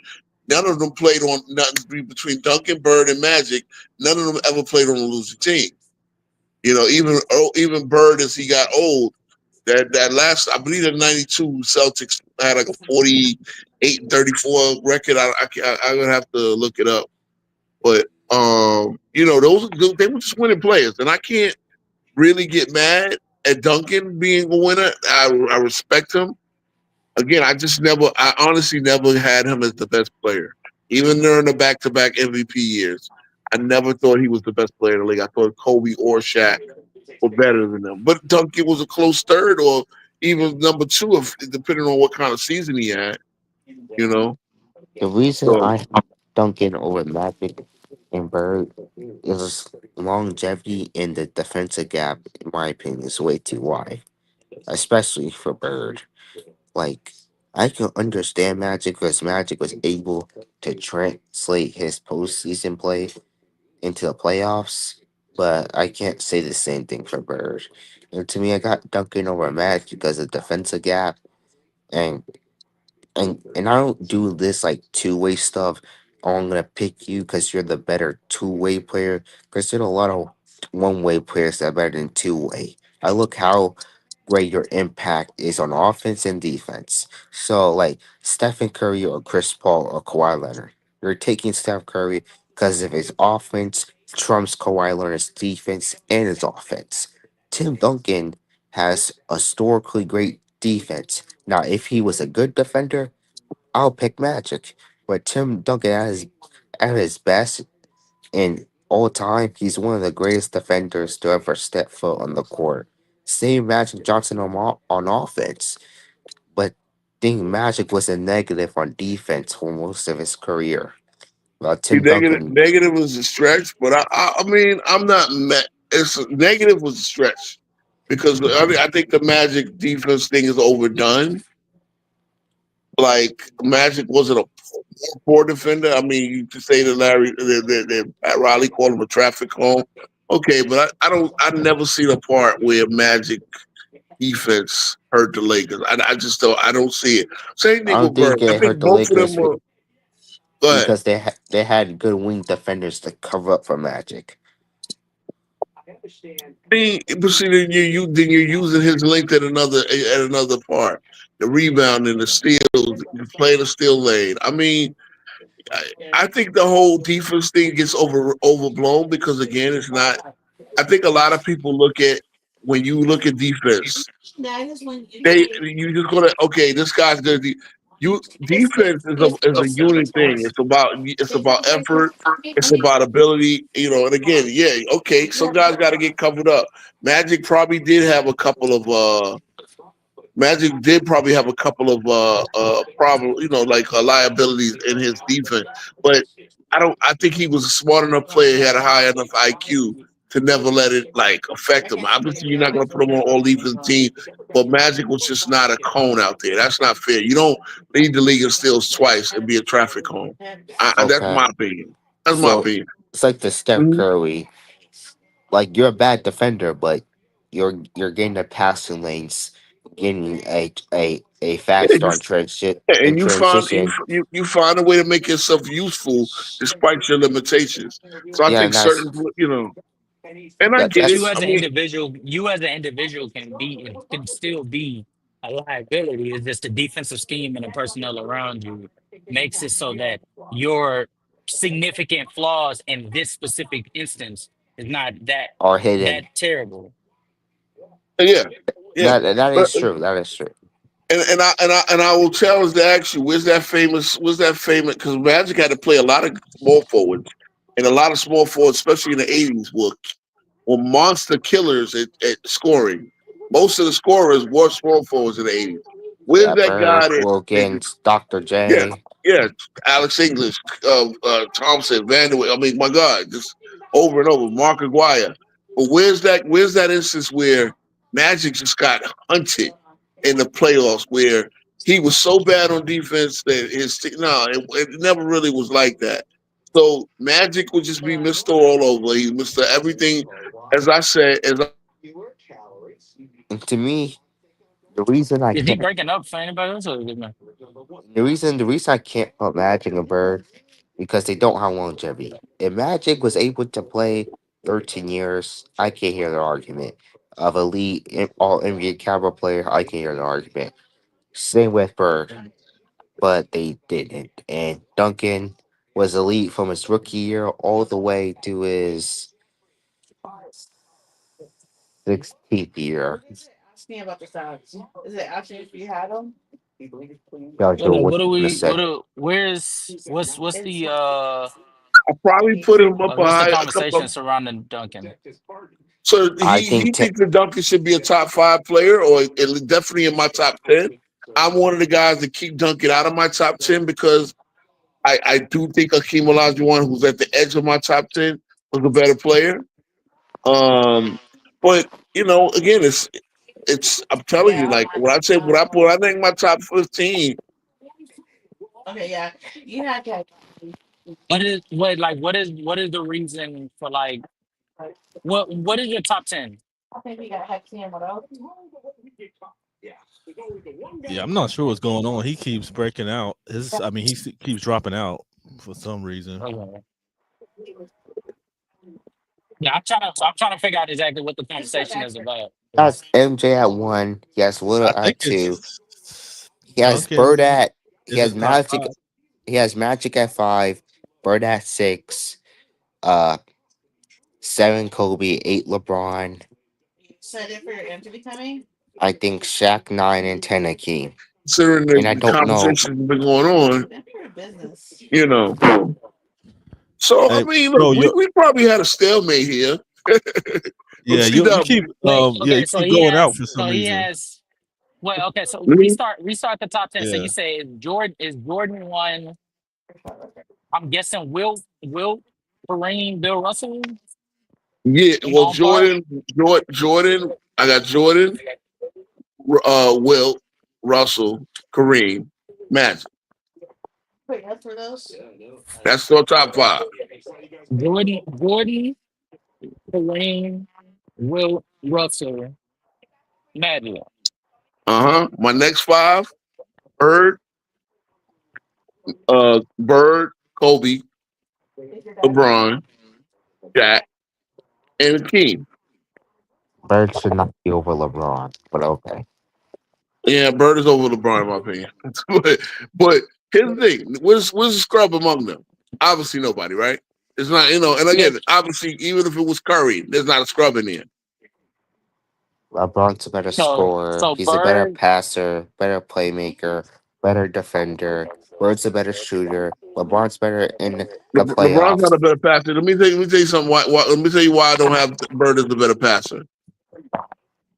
none of them played on nothing between Duncan, Bird, and Magic. None of them ever played on a losing team. Even Bird, as he got old, that last, I believe the 92 Celtics had like a 48-34 record. I would have to look it up. But, they were just winning players. And I can't really get mad at Duncan being a winner. I respect him. Again, I honestly never had him as the best player. Even during the back-to-back MVP years, I never thought he was the best player in the league. I thought Kobe or Shaq were better than him. But Duncan was a close third or even number 2, depending on what kind of season he had, you know? The reason So, I have Duncan over Magic and Bird is longevity in the defensive gap, in my opinion, is way too wide, especially for Bird. Like, I can understand Magic because Magic was able to translate his postseason play into the playoffs, but I can't say the same thing for Bird. And to me, I got Duncan over Magic because of defensive gap and and I don't do this like two-way stuff. Oh, I'm gonna pick you because you're the better two-way player. Because there's a lot of one-way players that are better than two-way. I look how great your impact is on offense and defense. So like Stephen Curry or Chris Paul or Kawhi Leonard, you're taking Steph Curry because of his offense trumps Kawhi Leonard's defense and his offense. Tim Duncan has a historically great defense. Now, if he was a good defender, I'll pick Magic. But Tim Duncan at his best in all time, he's one of the greatest defenders to ever step foot on the court. Same Magic Johnson on offense, but think Magic was a negative on defense for most of his career. While See, Tim Duncan, negative was a stretch, but I mean, I'm not met. Negative was a stretch because I mean, I think the Magic defense thing is overdone. Like Magic wasn't a poor defender. I mean, you could say that Pat Riley called him a traffic cone. Okay, but I never see the part where Magic defense hurt the Lakers. I just don't. I don't see it. Same I thing don't with Bird. think I it hurt think the both of them Lakers were. Go ahead. because they had good wing defenders to cover up for Magic. But see, then you're using his length at another part. The rebound and the steals, playing the steal lane. I mean, I think the whole defense thing gets overblown because again, it's not. I think a lot of people look at when you look at defense, you just go to okay, this guy's gonna be. You defense is a unit thing. It's about effort. It's about ability. And again, yeah, okay. Some guys got to get covered up. Magic probably did have a couple of Magic did probably have a couple of problems, like liabilities in his defense. But I think he was a smart enough player. He had a high enough IQ to never let it like affect him. Obviously, you're not going to put him on all defense team, but Magic was just not a cone out there. That's not fair. You don't lead the league in steals twice and be a traffic cone. That's Okay, my opinion. That's my so opinion. it's like the Steph Mhm. Curry. Like you're a bad defender, but you're getting the passing lanes, getting a fast Yeah, start just in and transition. you find a way to make yourself useful despite your limitations. So I Yeah, think and that's and I that get But it. you that's as I an mean, individual, can still be a liability. It's just the defensive scheme and the personnel around you makes it so that your significant flaws in this specific instance is not are hidden. that terrible. yeah, yeah. That But is true. That is true. and I will challenge to ask you, where's that famous? Because Magic had to play a lot of small forwards, and a lot of small forwards, especially in the '80s, were monster killers at scoring. Most of the scorers were small forwards in the '80s. Where's Yeah, that Bird, guy that Wilkins, Dr. yeah, J. yeah, Alex English, Thompson, Vanderbilt. I mean, my God, just over and over, Mark Aguirre. But where's that instance where Magic just got hunted in the playoffs, where he was so bad on defense that it never really was like that. So Magic would just be Mr. All Over. He's Mr. Everything. As I said, And to me, the reason I Is he can't breaking up for anybody else? Or is it me? the reason I can't put Magic and Bird because they don't have longevity. If Magic was able to play 13 years, I can hear the argument. Of all NBA caliber player, I can hear the argument. Same with Bird, but they didn't. And Duncan was elite from his rookie year all the way to his 16th year. Got What your are, what what are you we? said. What's the I probably put him up like what's the a couple conversation of. surrounding Duncan? So I he think thinks that Duncan should be a top 5 player, or definitely in my top 10. I'm one of the guys that keep Duncan out of my top 10 because I do think Akeem Olajuwon, who's at the edge of my top 10, was a better player. Um, but again, it's I'm telling you, like when I think my top 15, What is the reason for like what is your top 10? Yeah, I'm not sure what's going on. He keeps breaking out. Keeps dropping out for some reason. Okay. Yeah, I'm trying to figure out exactly what the conversation is about. that's MJ at one. He has Little I think at two. it's He has Bird Duncan at. He is has his top Magic. five. He has Magic at five. Bird at six. Uh, seven Kobe, eight LeBron. I think Shaq 9 and 10 Akeem. considering And I the don't know. conversations have been going on, you know. So I Hey, mean, bro, look, we probably had a stalemate here. yeah, Let's see you that. keep Wait, okay, you keep going out for some reason. well, okay, so Mhm. restart the top 10. So Yeah. you say is Jordan one, I'm guessing Will Kareem, Bill Russell Yeah, well, on par? Jordan. I got Jordan, Wilt, Russell, Kareem, Magic. That's the top five. Jordan, Kareem, Will Russell, Magic. My next five: Bird, Kobe, LeBron, Jack, and Hakeem. Bird should not be over LeBron, but okay. Yeah, Bird is over LeBron in my opinion. but here's the thing: what's the scrub among them? Obviously, nobody, right? It's not, And Yeah, again, obviously, even if it was Curry, there's not a scrub in there. LeBron's a better so scorer. so He's a better Bird, passer, better playmaker, better defender. Bird's a better shooter. LeBron's better in the LeBron's not playoffs. a better passer. Let me tell you something. Let me tell you why I don't have Bird as the better passer.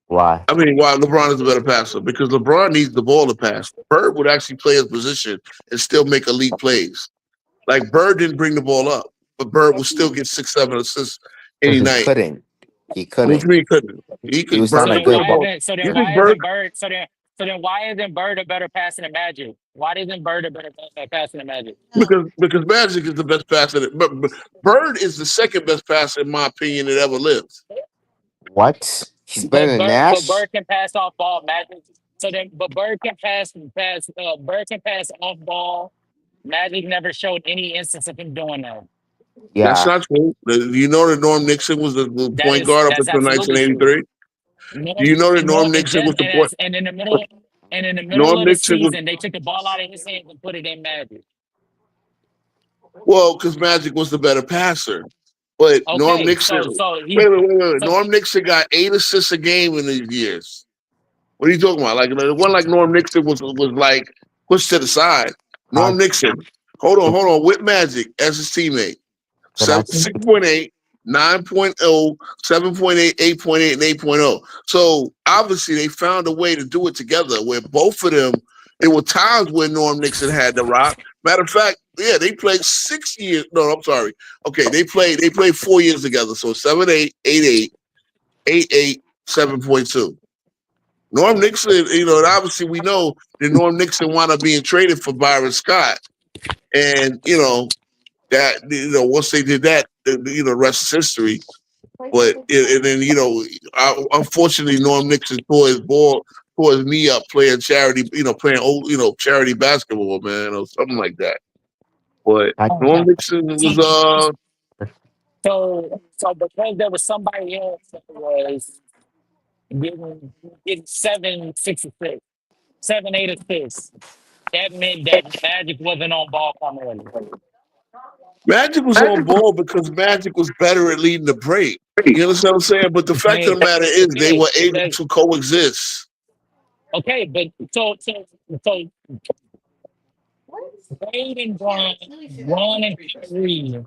Why? I mean, why LeBron is a better passer? Because LeBron needs the ball to pass. Bird would actually play his position and still make elite plays. Like Bird didn't bring the ball up, but Bird would still get 6, 7 assists any Because he night. couldn't. He Which couldn't. means he couldn't. He He could. was Bird not so a could then bring the good. why ball. isn't so then You think why Bird? isn't Bird so then why isn't Bird a better passer than Magic? Why isn't Bird a better passer than Magic? Because Magic is the best passer. But Bird is the second best passer in my opinion that ever lived. What? He's better than But Nash? Bird can pass off ball. Magic. So then, but Bird can pass. Bird can pass off ball. Magic never showed any instance of him doing that. That's Yeah. not true. Do you know that Norm Nixon was the point guard up That's until absolutely true. 1983? Do you know that Norm Nixon was the point? And in the middle Norm of the Nixon was season, they took the ball out of his hands and put it in Magic. well because Magic was the better passer. But Norm Okay, Nixon, so Norm Nixon got 8 assists a game in these years. What are you talking about? Like the one like Norm Nixon was like pushed to the side. How Norm Nixon, hold on, with Magic as his teammate. can I 6.8, 9.0, 7.8, 8.8, and 8.0. So obviously they found a way to do it together where both of them, there were times where Norm Nixon had the rock. Matter of fact, yeah, they played 6 years. No, I'm sorry. Okay, they played 4 years together. So 7.8, 8.8, 8.8, 7.2. Norm Nixon, and obviously we know that Norm Nixon wound up being traded for Byron Scott. And, that, once they did that, the rest is history. But, and then, unfortunately, Norm Nixon tore his knee up playing charity, charity basketball, man, or something like that. But Norm Nixon was, So because there was somebody else that was getting 7, 6 assists, 7, 8 assists, that meant that Magic wasn't on ball primarily. Magic was on ball because Magic was better at leading the break. You understand what I'm saying? But the fact of the matter is they were able to coexist. Okay, but so Wade and Bron, Ron and Kyrie,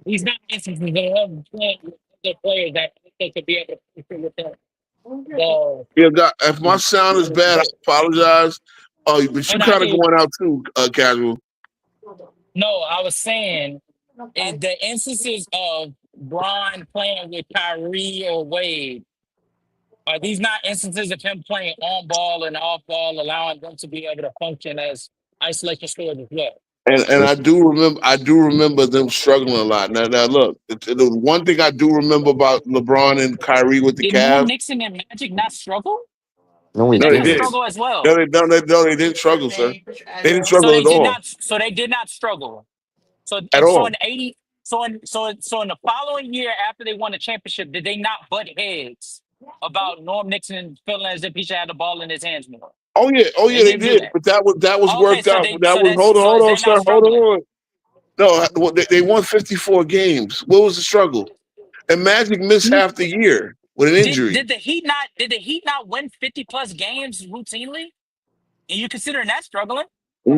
these not instances of them playing with other players that they could be able to compete with them. So, If my sound is bad, I apologize. Oh, but you kind of going out too, Casual. no, I was saying is the instances of Bron playing with Kyrie or Wade, are these not instances of him playing on ball and off ball, allowing them to be able to function as isolation scorers as well? And I do remember them struggling a lot. Now look, the one thing I do remember about LeBron and Kyrie with the Did Norm Cavs. Nixon and Magic not struggle? No, we No, they They did. struggle as well. No, they didn't struggle, sir. They didn't So struggle they at did all. not. So they did not struggle. So At so all. in 80. So in the following year after they won the championship, did they not butt heads about Norm Nixon feeling as if he should have the ball in his hands more? Oh yeah, They they didn't do did. that. But that was Okay, worked so out. they That so was that's hold so is on, they not sir. Hold struggling? on. No, they won 54 games. What was the struggle? And Magic missed half the year with an injury. Did the Heat not win 50+ games routinely? And you considering that struggling? They,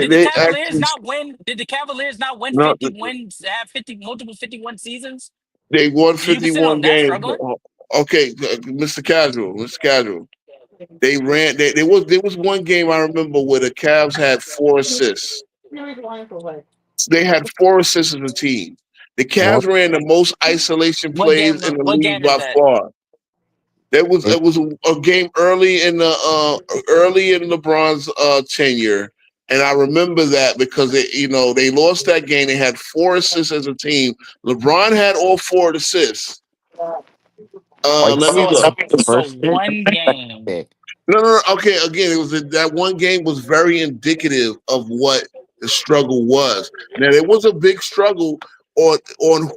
Did the they Cavaliers actually not win? Did the Cavaliers not win no, 50 wins? Have 50 multiple 51 seasons? they won Do you consider 51 them that games. struggling? Okay, Mr. Casual. They ran. There was one game I remember where the Cavs had 4 assists. They had 4 assists as a team. The Yep. Cavs ran the most isolation What game? plays in the What league game is by that? far. It, It was a game early in LeBron's tenure, and I remember that because they lost that game. They had 4 assists as a team. LeBron had all 4 assists. are you Let me talking So look. about the so first pick or one the second game. pick? No. Okay, again, it was that one game was very indicative of what the struggle was. Now there was a big struggle on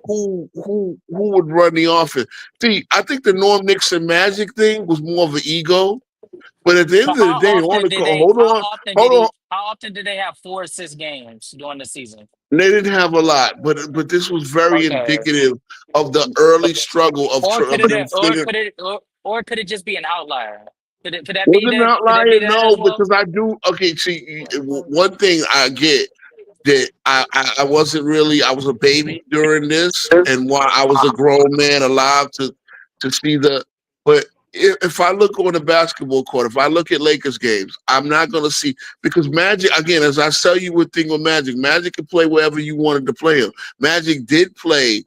who would run the offense. See, I think the Norm Nixon Magic thing was more of an ego. But at the end So of the day, on the call, how often did they have 4 assist games during the season? they didn't have a lot, but this was very Okay. indicative of the early struggle Or of could it them or figuring. could it or could it just be an outlier? Could that Was be it an that? Could that be outlier? that No, as well? because I do. Okay, see, one thing I get that I wasn't really. I was a baby during this, and while I was a grown man alive to see the. But if I look on the basketball court, if I look at Lakers games, I'm not going to see because Magic again. As I tell you, with thing with Magic, Magic can play wherever you wanted to play him. Magic did play,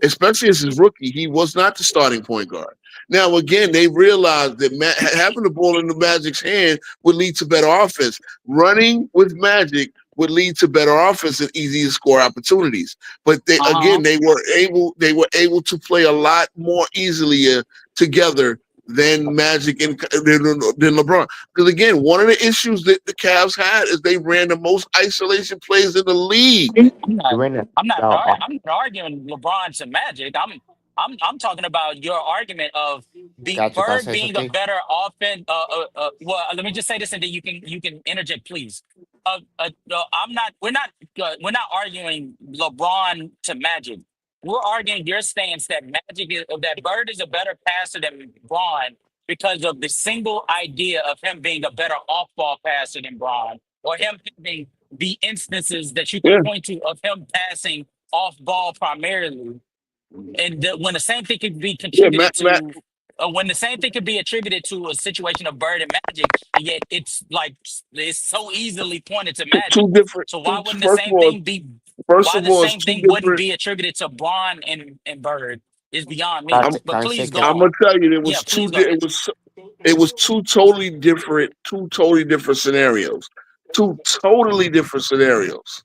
especially as his rookie. He was not the starting point guard. Now, again, they realized that having the ball in the Magic's hand would lead to better offense. Running with Magic would lead to better offense and easier score opportunities. But Uh-huh. they were able to play a lot more easily together than Magic and than LeBron. Because again, one of the issues that the Cavs had is they ran the most isolation plays in the league. I'm They not. ran it I'm not. out. I'm not arguing LeBron's and Magic. I'm talking about your argument of the Gotcha. Can I Bird say being a something? better offense. Well, let me just say this, and then you can interject, please. No, I'm not. We're not arguing LeBron to Magic. We're arguing your stance that that Bird is a better passer than Braun because of the single idea of him being a better off-ball passer than Braun, or him having the instances that you can Yeah, point to of him passing off ball primarily, and when the same thing could be yeah, contributed to, when the same thing could be attributed to a situation of Bird and Magic, and yet it's so easily pointed to Magic. two different. So why wouldn't the First of same all, thing be? first Why of the all, it's same two thing wouldn't different. be attributed to Braun and Bird is beyond me. I'm Gotcha. Can But I say please go I'm something? gonna on. tell you, Yeah, please go ahead. it was two totally different scenarios. Two totally different scenarios.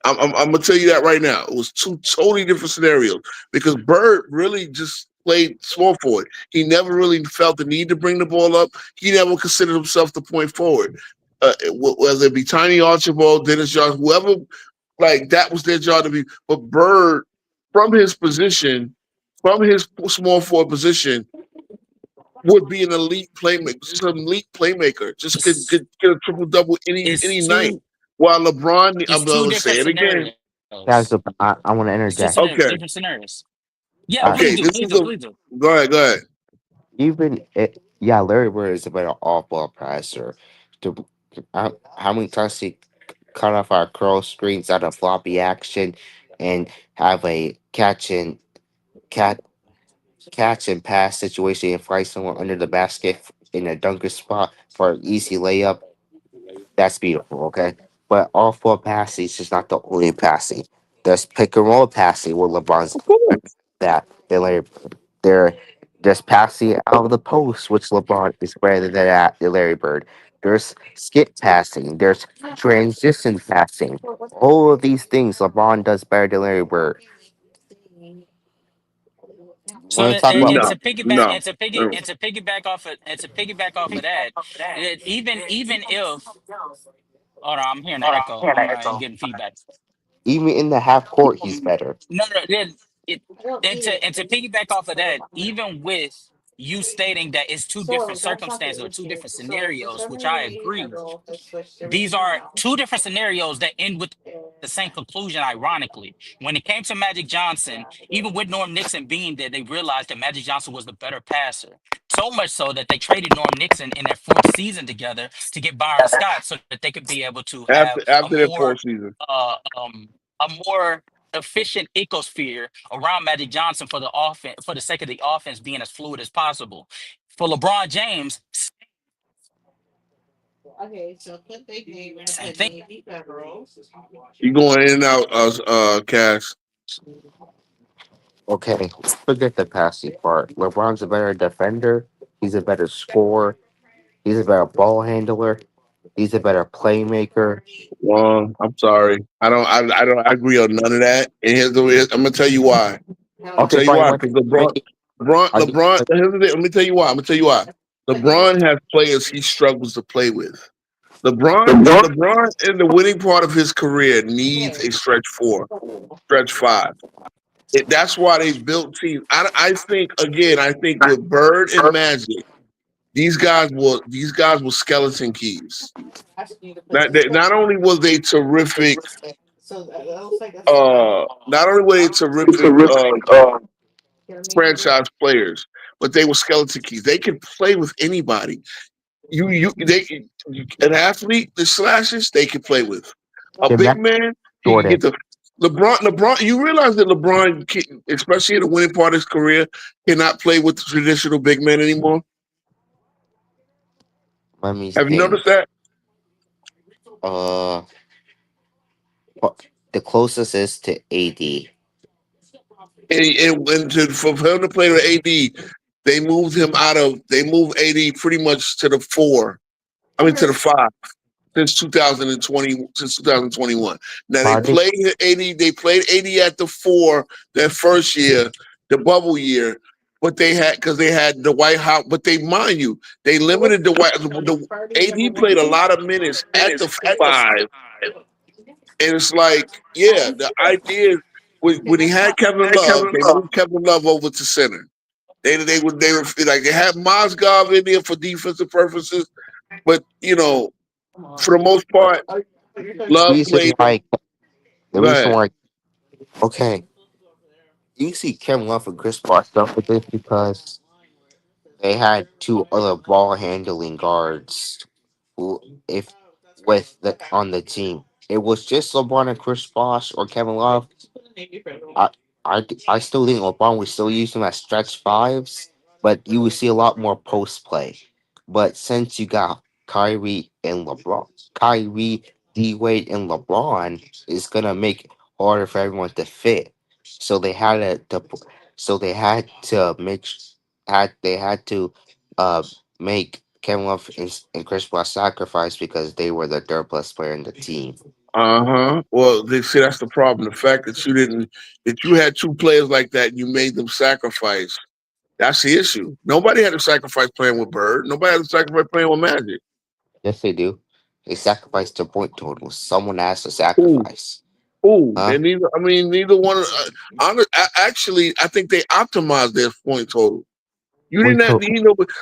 I'm gonna tell you that right now. It was two totally different scenarios because Bird really just played small forward. He never really felt the need to bring the ball up. He never considered himself the point forward. Whether it be Tiny Archibald, Dennis Johnson, whoever, like that was their job to be. But Bird, from his position, from his small forward position, would be an elite playmaker, just an elite playmaker. Just It's get a triple double it's any night. two While LeBron, it's I'm two gonna different say it again. scenarios. Guys, I want to It's two interject. Okay, different scenarios. Yeah, Uh, please okay, do, this please is do, a please do. go ahead. yeah, Larry Bird is a better off-ball passer. To, how many times he cut off our curl screens out of floppy action and have a catch catch and pass situation and fly someone under the basket in a dunker spot for an easy layup. That's beautiful, okay? But all four passing is just not the only passing. There's pick and roll passing where LeBron's Of course. that they Larry they're just passing out of the post, which LeBron is better than that Larry Bird. There's skip passing, there's transition passing. All of these things LeBron does better than Larry Bird. So Want to talk about No, no. No. and to piggyback off of that, even if hold on, I'm hearing an echo. I'm getting feedback. even in the half court he's better. No, then it and to piggyback off of that, even with you stating that it's two different circumstances or two different scenarios, which I agree, these are two different scenarios that end with the same conclusion, ironically. When it came to Magic Johnson, even with Norm Nixon being there, they realized that Magic Johnson was the better passer. So much so that they traded Norm Nixon in their fourth season together to get Byron Scott so that they could be able to have After their fourth season. uh, um, a more efficient ecosphere around Magic Johnson for the offense, for the sake of the offense being as fluid as possible. For LeBron James, same thing. You going in and out, Cash. Okay, let's forget the passing part. LeBron's a better defender. He's a better scorer. He's a better ball handler. He's a better playmaker. Well, I'm sorry. I don't agree on none of that. And I'm gonna tell you why. I'll Okay, tell you fine. why. Because LeBron. Here's the thing. Let me tell you why. I'm gonna tell you why. LeBron has players he struggles to play with. LeBron in the winning part of his career needs a stretch 4, stretch 5. That's why they built teams. I think with Bird and Magic, these guys were skeleton keys. Not only was they terrific, not only were they terrific franchise players, but they were skeleton keys. They could play with anybody. An athlete, the slashes, they could play with. A big man, he can get the LeBron. You realize that LeBron, especially in the winning part of his career, cannot play with the traditional big men anymore. Let me Have you think. noticed that? The closest is to AD. For him to play with AD, they moved AD pretty much to the 4. I mean to the 5 since 2021. Now they played AD at the 4 that first year, the bubble year, but they had the White House. But they limited the White. The AD played a lot of minutes at the 5, and it's like, yeah, the idea is when he had Kevin Love, they moved Kevin Love over to center. They had Mozgov in there for defensive purposes, but for the most part, Love played. Okay, you see Kevin Love and Chris Paul stuff with this because they had 2 other ball handling guards on the team. It was just LeBron and Chris Bosh or Kevin Love. I still think LeBron would still use them as stretch 5s, but you would see a lot more post play. But since you got Kyrie, D Wade, and LeBron, it's gonna make it harder for everyone to fit. So they had to make Kevin Love and Chris Paul sacrifice because they were the third best player in the team. Well, they say that's the problem. The fact that you had 2 players like that, and you made them sacrifice. That's the issue. Nobody had to sacrifice playing with Bird. Nobody had to sacrifice playing with Magic. Yes, they do. They sacrificed their point total. Someone has to sacrifice. And neither one. Actually, I think they optimized their point total. You didn't have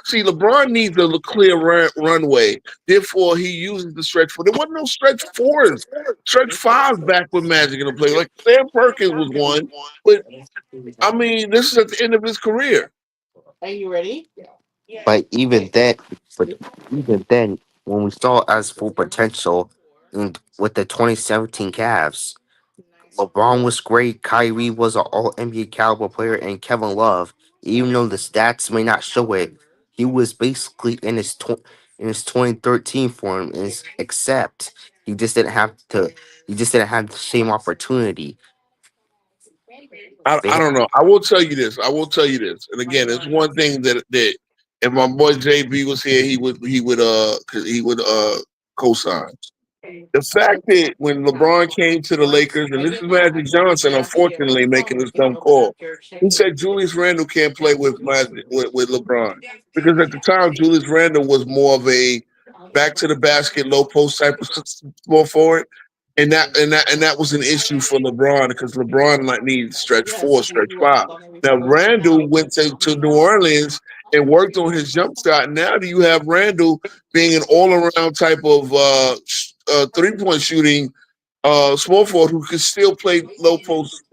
see, LeBron needs a clear runway. Therefore, he uses the stretch 4. There wasn't no stretch 4s, stretch 5s back with Magic in the play. Like Sam Perkins was one, but this is at the end of his career. Are you ready? But even then, when we saw as full potential with the 2017 Cavs, LeBron was great. Kyrie was an All NBA caliber player, and Kevin Love, even though the stats may not show it, he was basically in his 2013 form. Except he just didn't have the same opportunity. I don't know. I will tell you this. And again, it's one thing that if my boy JB was here, he would co-sign. The fact that when LeBron came to the Lakers, and this is Magic Johnson, unfortunately making this dumb call, he said Julius Randle can't play with LeBron because at the time Julius Randle was more of a back to the basket, low post type of small forward, and that was an issue for LeBron because LeBron needs stretch 4, stretch 5. Now Randle went to New Orleans and worked on his jump shot. Now do you have Randle being an all around type of 3-point shooting small forward who could still play low post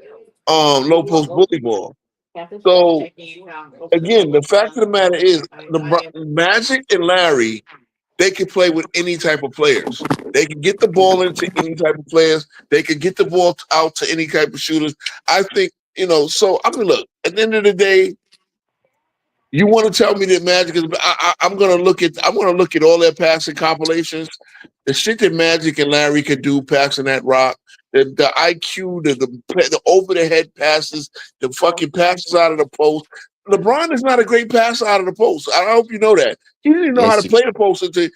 bully ball. So again, the fact of the matter is, the Magic and Larry, they can play with any type of players. They can get the ball into any type of players. They can get the ball out to any type of shooters. I think, so I mean, look, at the end of the day, you want to tell me that Magic is? I'm gonna look at all their passing compilations. The shit that Magic and Larry could do passing that rock, the IQ, the over the head passes, the fucking passes out of the post. LeBron is not a great passer out of the post. I hope you know that. He didn't know how Yes, to play the post until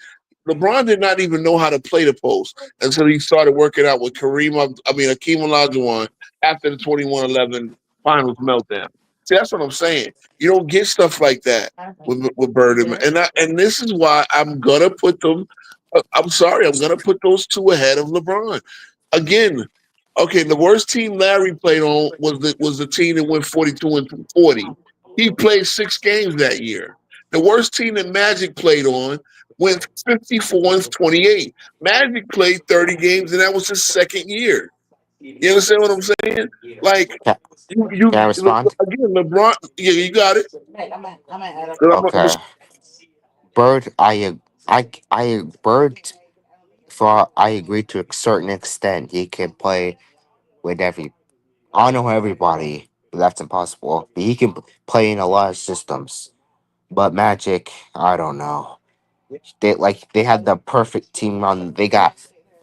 LeBron did not even know how to play the post until he started working out with Hakeem Olajuwon after the 21-11 finals meltdown. See, that's what I'm saying. You don't get stuff like that with Bird and this is why I'm gonna put them. I'm sorry, I'm gonna put those two ahead of LeBron. Again, okay, the worst team Larry played on was the team that went 42-40. He played 6 games that year. The worst team that Magic played on went 54-28. Magic played 30 games, and that was his second year. You understand what I'm saying? Like can, you can I respond? again, LeBron. Yeah, you got it. Okay, Bird, Bird. For I agree to a certain extent. He can play with I don't know everybody, but that's impossible. But he can play in a lot of systems. But Magic, I don't know. They had the perfect team on. They got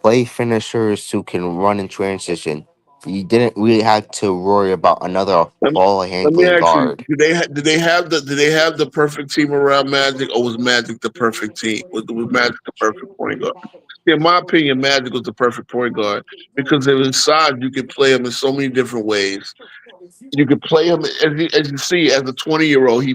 play finishers who can run in transition. You didn't really have to worry about another Let me, ball let me handling ask you: guard. did they have the perfect team around Magic, or was Magic the perfect team? Was Magic the perfect point guard? In my opinion, Magic was the perfect point guard because of his size. You could play him in so many different ways. You could play him as you see as a 20-year-old. He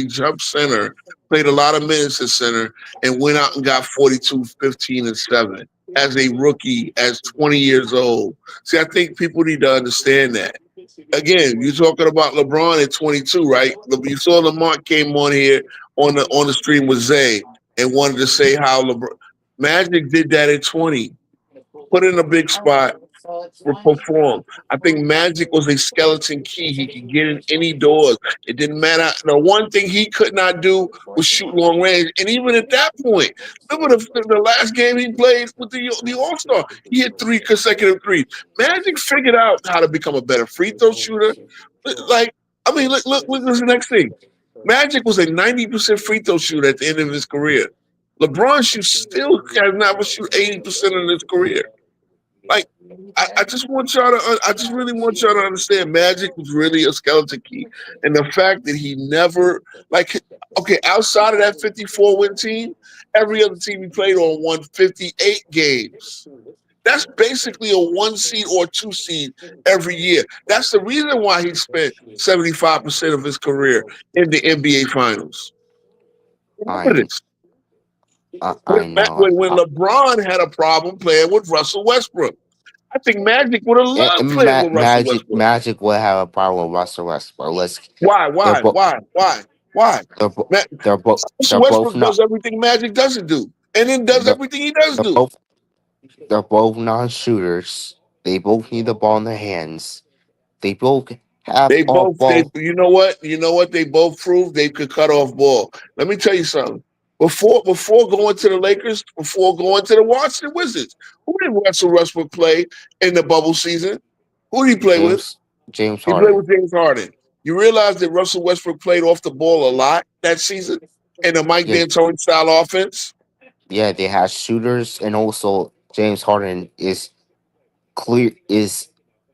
jumped center, played a lot of minutes at center, and went out and got 42, 15, and 7 as a rookie, as 20 years old. See, I think people need to understand that. Again, you're talking about LeBron at 22, right? You saw Lamont came on here on the stream with Zay and wanted to say how Magic did that at 20, put in a big spot, perform. I think Magic was a skeleton key. He could get in any doors. It didn't matter. The one thing he could not do was shoot long range. And even at that point, remember the last game he played with the All Star, he hit 3 consecutive threes. Magic figured out how to become a better free throw shooter. Like, I mean, look at the next thing. Magic was a 90% free throw shooter at the end of his career. LeBron still has never shoot 80% of his career. Like, I just really want y'all to understand Magic was really a skeleton key. And the fact that he never, outside of that 54 win team, every other team he played on won 58 games. That's basically a 1 seed or 2 seed every year. That's the reason why he spent 75% of his career in the NBA Finals. Remember I this. I know. When LeBron had a problem playing with Russell Westbrook, I think Magic would have loved playing with Russell Westbrook. Magic will have a problem with Russell Westbrook. Why? They're both they're, bo- Russell they're both Westbrook not does everything Magic doesn't do, and then does they're, everything he does they're do. both they're both non-shooters. They both need the ball in their hands. They both have off ball. You know what? They both proved they could cut off ball. Let me tell you something. Before going to the Lakers, before going to the Washington Wizards, who did Russell Westbrook play in the bubble season? Who did he play with? James He played Harden. with James Harden. You realize that Russell Westbrook played off the ball a lot that season in the Mike Yeah, D'Antoni style offense? yeah, they have shooters, and also James Harden is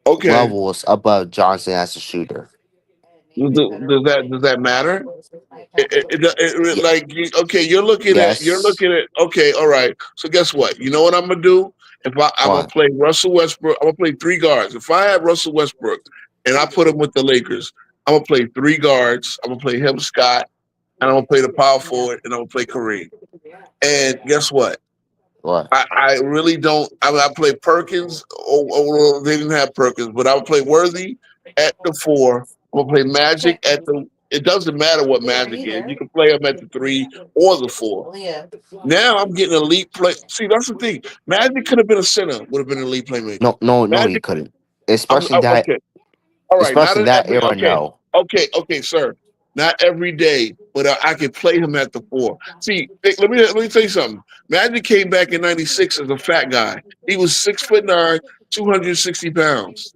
Okay. levels above Johnson as a shooter. Does that matter? Yeah, Okay, you're yes. looking at okay, all right. So guess what? You know what I'm gonna do? I'm gonna What? play Russell Westbrook, I'm gonna play 3 guards. If I have Russell Westbrook and I put him with the Lakers, I'm gonna play 3 guards. I'm gonna play him, Scott, and I'm gonna play the power forward, and I'm gonna play Kareem. And guess what? What? I really don't. I play Perkins. They didn't have Perkins, but I would play Worthy at the 4. I'm gonna play Magic at the It doesn't matter what Magic is. You can play him at the 3 or the 4. Now I'm getting elite play. See, that's the thing. Magic could have been a center, would have been an elite playmaker. No, he Magic, couldn't. Especially that, okay. All right, not especially in that every. era. Okay, No, okay, sir. Not every day, but I can play him at the 4. See, let me tell you something. Magic came back in '96 as a fat guy. He was 6'9", 260 pounds.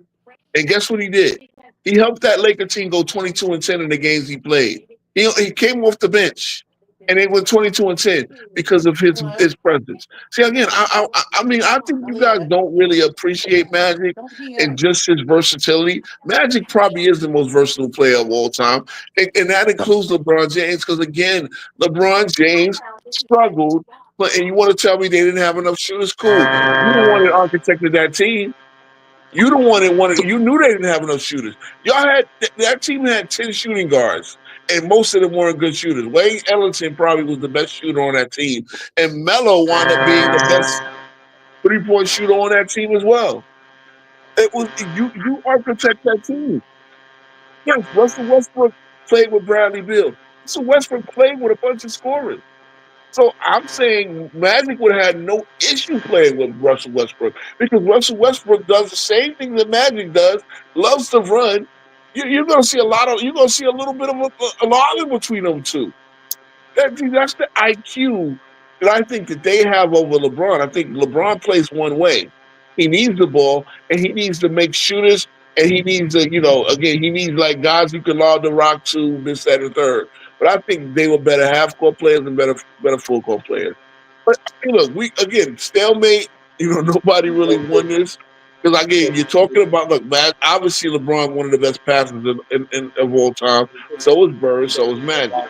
And guess what he did? He helped that Laker team go 22-10 in the games he played. He came off the bench and they went 22-10 because of his presence. See, again, I mean, I think you guys don't really appreciate Magic and just his versatility. Magic probably is the most versatile player of all time, and that includes LeBron James. Because again, LeBron James struggled, and you want to tell me they didn't have enough shooters? Cool. You the one that architected that team. You the one that wanted. You knew they didn't have enough shooters. Y'all had that team had 10 shooting guards, and most of them weren't good shooters. Wayne Ellington probably was the best shooter on that team, and Melo wound up being the best 3-point shooter on that team as well. It was you architect that team. Yes, Russell Westbrook played with Bradley Beal. Russell Westbrook played with a bunch of scorers. So I'm saying Magic would have had no issue playing with Russell Westbrook because Russell Westbrook does the same thing that Magic does, loves to run. You're going to see you're going to see a little bit of a lot in between them two. That's the IQ that I think that they have over LeBron. I think LeBron plays one way. He needs the ball and he needs to make shooters and he needs to, again, he needs like guys who can lob the rock to this, that, and third. But I think they were better half court players and better full court players. But look, stalemate. Nobody really won this because again, you're talking about obviously LeBron, one of the best passers of all time. So is Bird. So is Magic.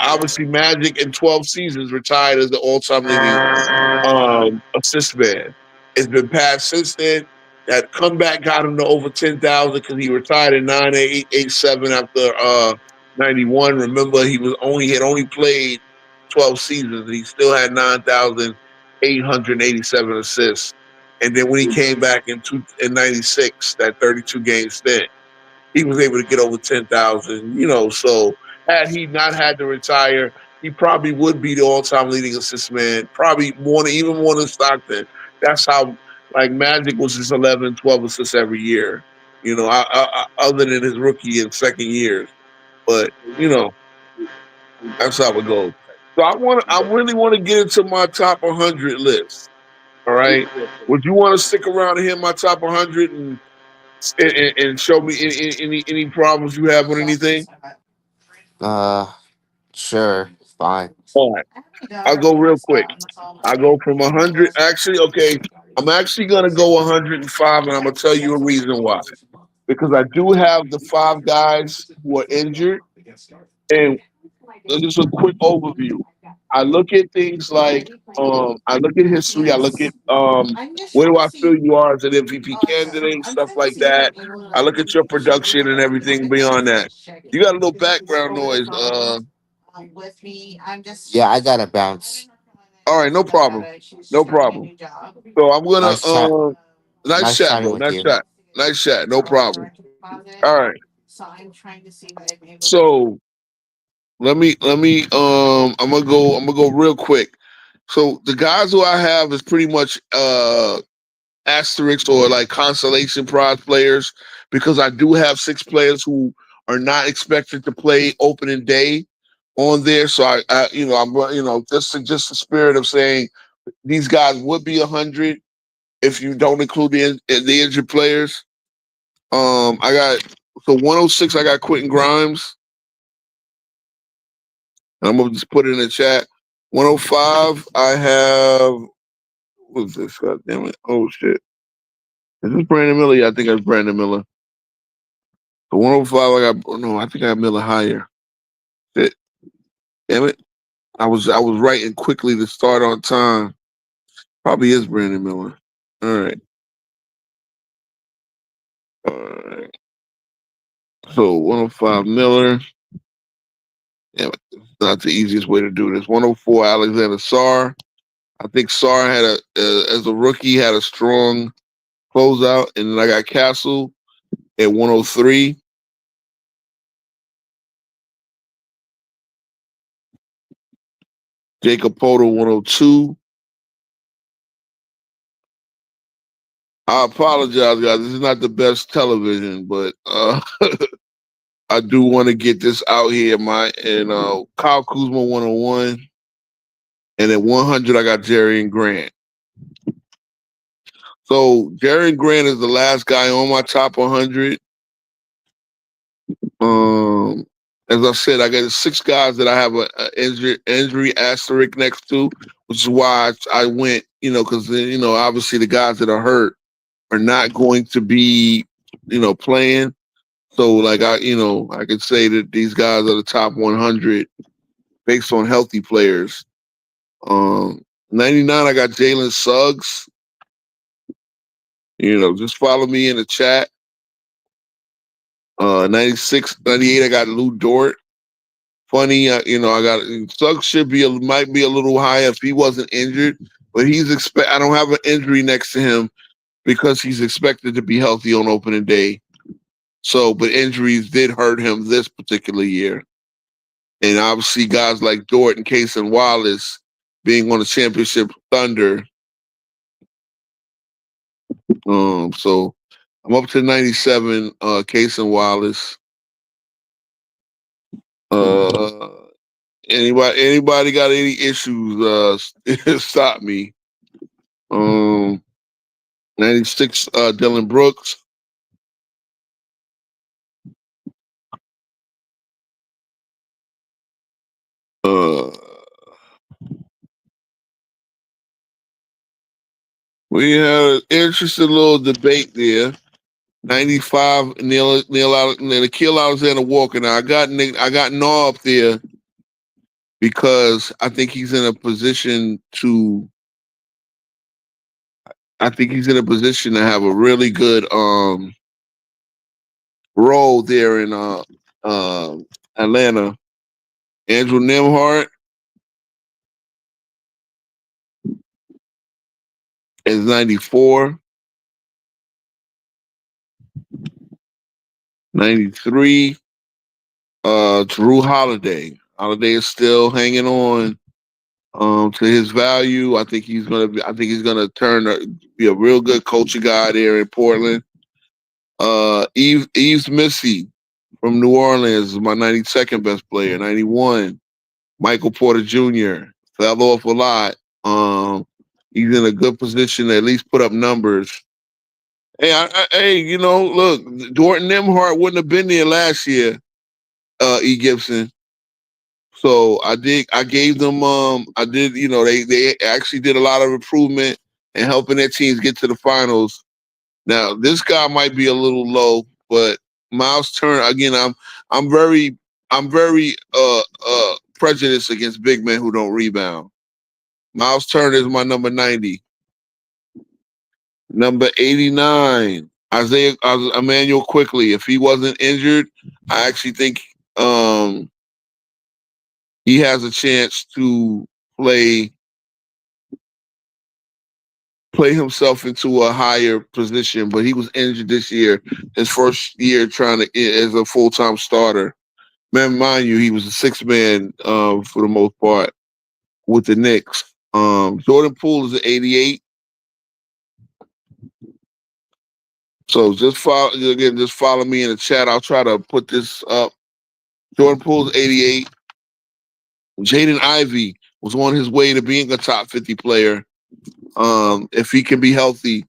Obviously Magic in 12 seasons retired as the all-time leading assist man. It's been passed since then. That comeback got him to over 10,000 because he retired in 9-8-7 after 91. Remember, he had only played 12 seasons and he still had 9,887 assists. And then when he came back in 96, that 32 game stint, he was able to get over 10,000. So had he not had to retire, he probably would be the all-time leading assist man, probably even more than Stockton. That's how, Magic was his 11, 12 assists every year, other than his rookie and second years. But, that's how it goes. So I really want to get into my top 100 list. All right. Would you want to stick around and hear my top 100 and show me any problems you have with anything? Sure, fine. All right. I'll go real quick. I go from 100. Actually, okay. I'm actually going to go 105, and I'm going to tell you a reason why. Because I do have the 5 guys who are injured. And just a quick overview. I look at things like I look at history. I look at where do I feel you are as an MVP candidate, stuff like that. I look at your production and everything beyond that. You got a little background noise. Yeah, I gotta bounce. All right, no problem. No problem. So I'm gonna Nice chat. nice shot, chatting bro. with Nice you. shot. Nice shot. No problem. All right. So let me I'm gonna go real quick. So the guys who I have is pretty much asterisks or like consolation prize players because I do have 6 players who are not expected to play opening day on there. So I'm just the spirit of saying these guys would be 100 if you don't include the injured players. I got 106. I got Quentin Grimes. I'm gonna just put it in the chat. 105. I have. What's this? God damn it! Oh shit! Is this Brandon Miller? Yeah, I think it's Brandon Miller. So 105. I think I got Miller higher. Shit! Damn it! I was writing quickly to start on time. Probably is Brandon Miller. All right. All right. So 105 Miller. Yeah, not the easiest way to do this. 104 Alexander Sarr. I think Sarr had as a rookie had a strong closeout, and then I got Castle at 103. Jacob Porter 102. I apologize, guys. This is not the best television, but I do want to get this out here. Kyle Kuzma 101. And at 100, I got Jerry and Grant. So Jerry and Grant is the last guy on my top 100. As I said, I got 6 guys that I have an injury asterisk next to, which is why I went, because, obviously the guys that are hurt are not going to be, playing. So, like, I could say that these guys are the top 100 based on healthy players. 99, I got Jalen Suggs. Just follow me in the chat. 96, 98, I got Lou Dort. Funny, I got Suggs might be a little higher if he wasn't injured, but I don't have an injury next to him because he's expected to be healthy on opening day. So, but injuries did hurt him this particular year. And obviously guys like Dort and Case and Wallace being on the championship Thunder. So I'm up to 97, Case and Wallace. Anybody got any issues, stop me. 96, Dylan Brooks. We had an interesting little debate there. 95, Nickeil Alexander Walker. Now I got Naw up there because I think he's in a position to. I think he's in a position to have a really good role there in Atlanta. Andrew Nembhard is 94. 93, Drew Holiday. Holiday is still hanging on to his value. I think he's gonna be be a real good coaching guy there in Portland. Yves Missy from New Orleans is my 92nd best player. 91, Michael Porter Jr. fell off a lot. He's in a good position to at least put up numbers. Hey, look, Dort Nembhard wouldn't have been there last year, E. Gibson. So I gave them, they actually did a lot of improvement and helping their teams get to the finals. Now, this guy might be a little low, but Miles Turner, again, I'm very prejudiced against big men who don't rebound. Miles Turner is my number 90. Number 89, Isaiah Emmanuel Quickly. If he wasn't injured, I actually think he has a chance to play himself into a higher position, but he was injured this year, his first year trying to as a full-time starter. Man, mind you, he was a 6-man for the most part with the Knicks. Jordan Poole is an 88. So just follow me in the chat. I'll try to put this up. Jordan Poole's 88. Jaden Ivey was on his way to being a top 50 player. If he can be healthy,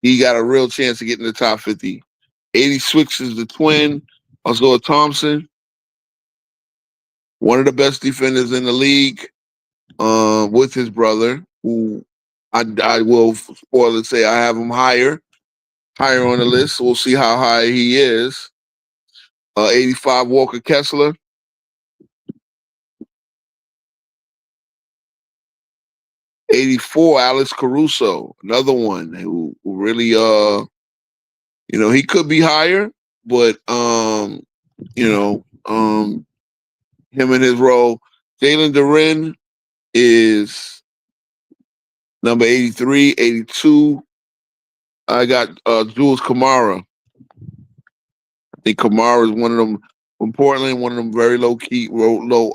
he got a real chance to get in the top 50. 80 switches the twin, Isaiah Thompson. One of the best defenders in the league, with his brother, who I will spoil it, say I have him higher on the list. We'll see how high he is. 85, Walker Kessler. 84, Alex Caruso, another one who really, he could be higher, but, him and his role. Jalen Duren is number 83, 82. I got Jules Kamara. I think Kamara is one of them from Portland, one of them very low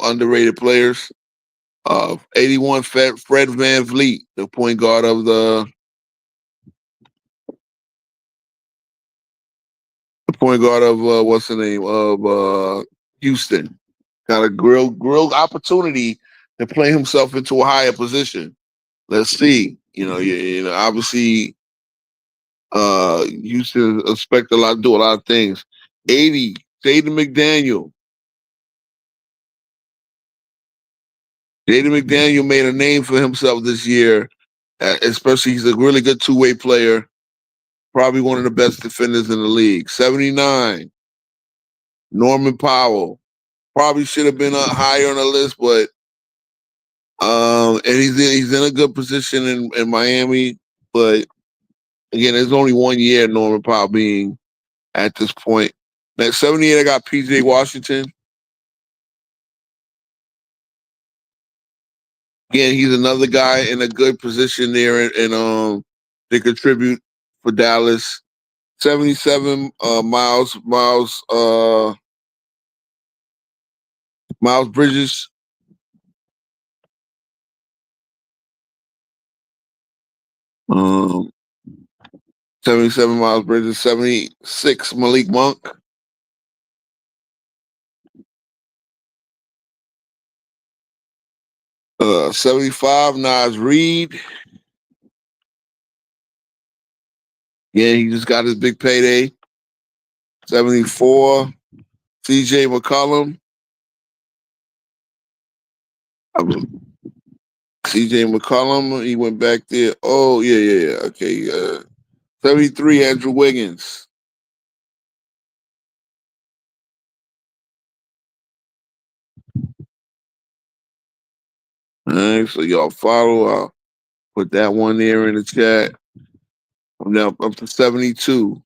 underrated players. 81 Fred Van Vliet, the point guard of what's the name of Houston. Got a real opportunity to play himself into a higher position. Let's see. Obviously, Houston expect a lot, do a lot of things. 80, Jaden McDaniel. Jaden McDaniel made a name for himself this year, especially he's a really good two-way player. Probably one of the best defenders in the league. 79, Norman Powell. Probably should have been higher on the list, but and he's in a good position in Miami. But again, there's only 1 year Norman Powell being at this point. Next 78, I got PJ Washington. Again, he's another guy in a good position there and to contribute for Dallas. 77, Miles Bridges. Um, 77 Miles Bridges. 76 Malik Monk. 75 Naz Reid. Yeah, he just got his big payday. 74 CJ McCollum. CJ McCollum, he went back there. Oh, yeah. Okay. 73 Andrew Wiggins. All right, so y'all follow. I'll put that one there in the chat. I'm now up to 72.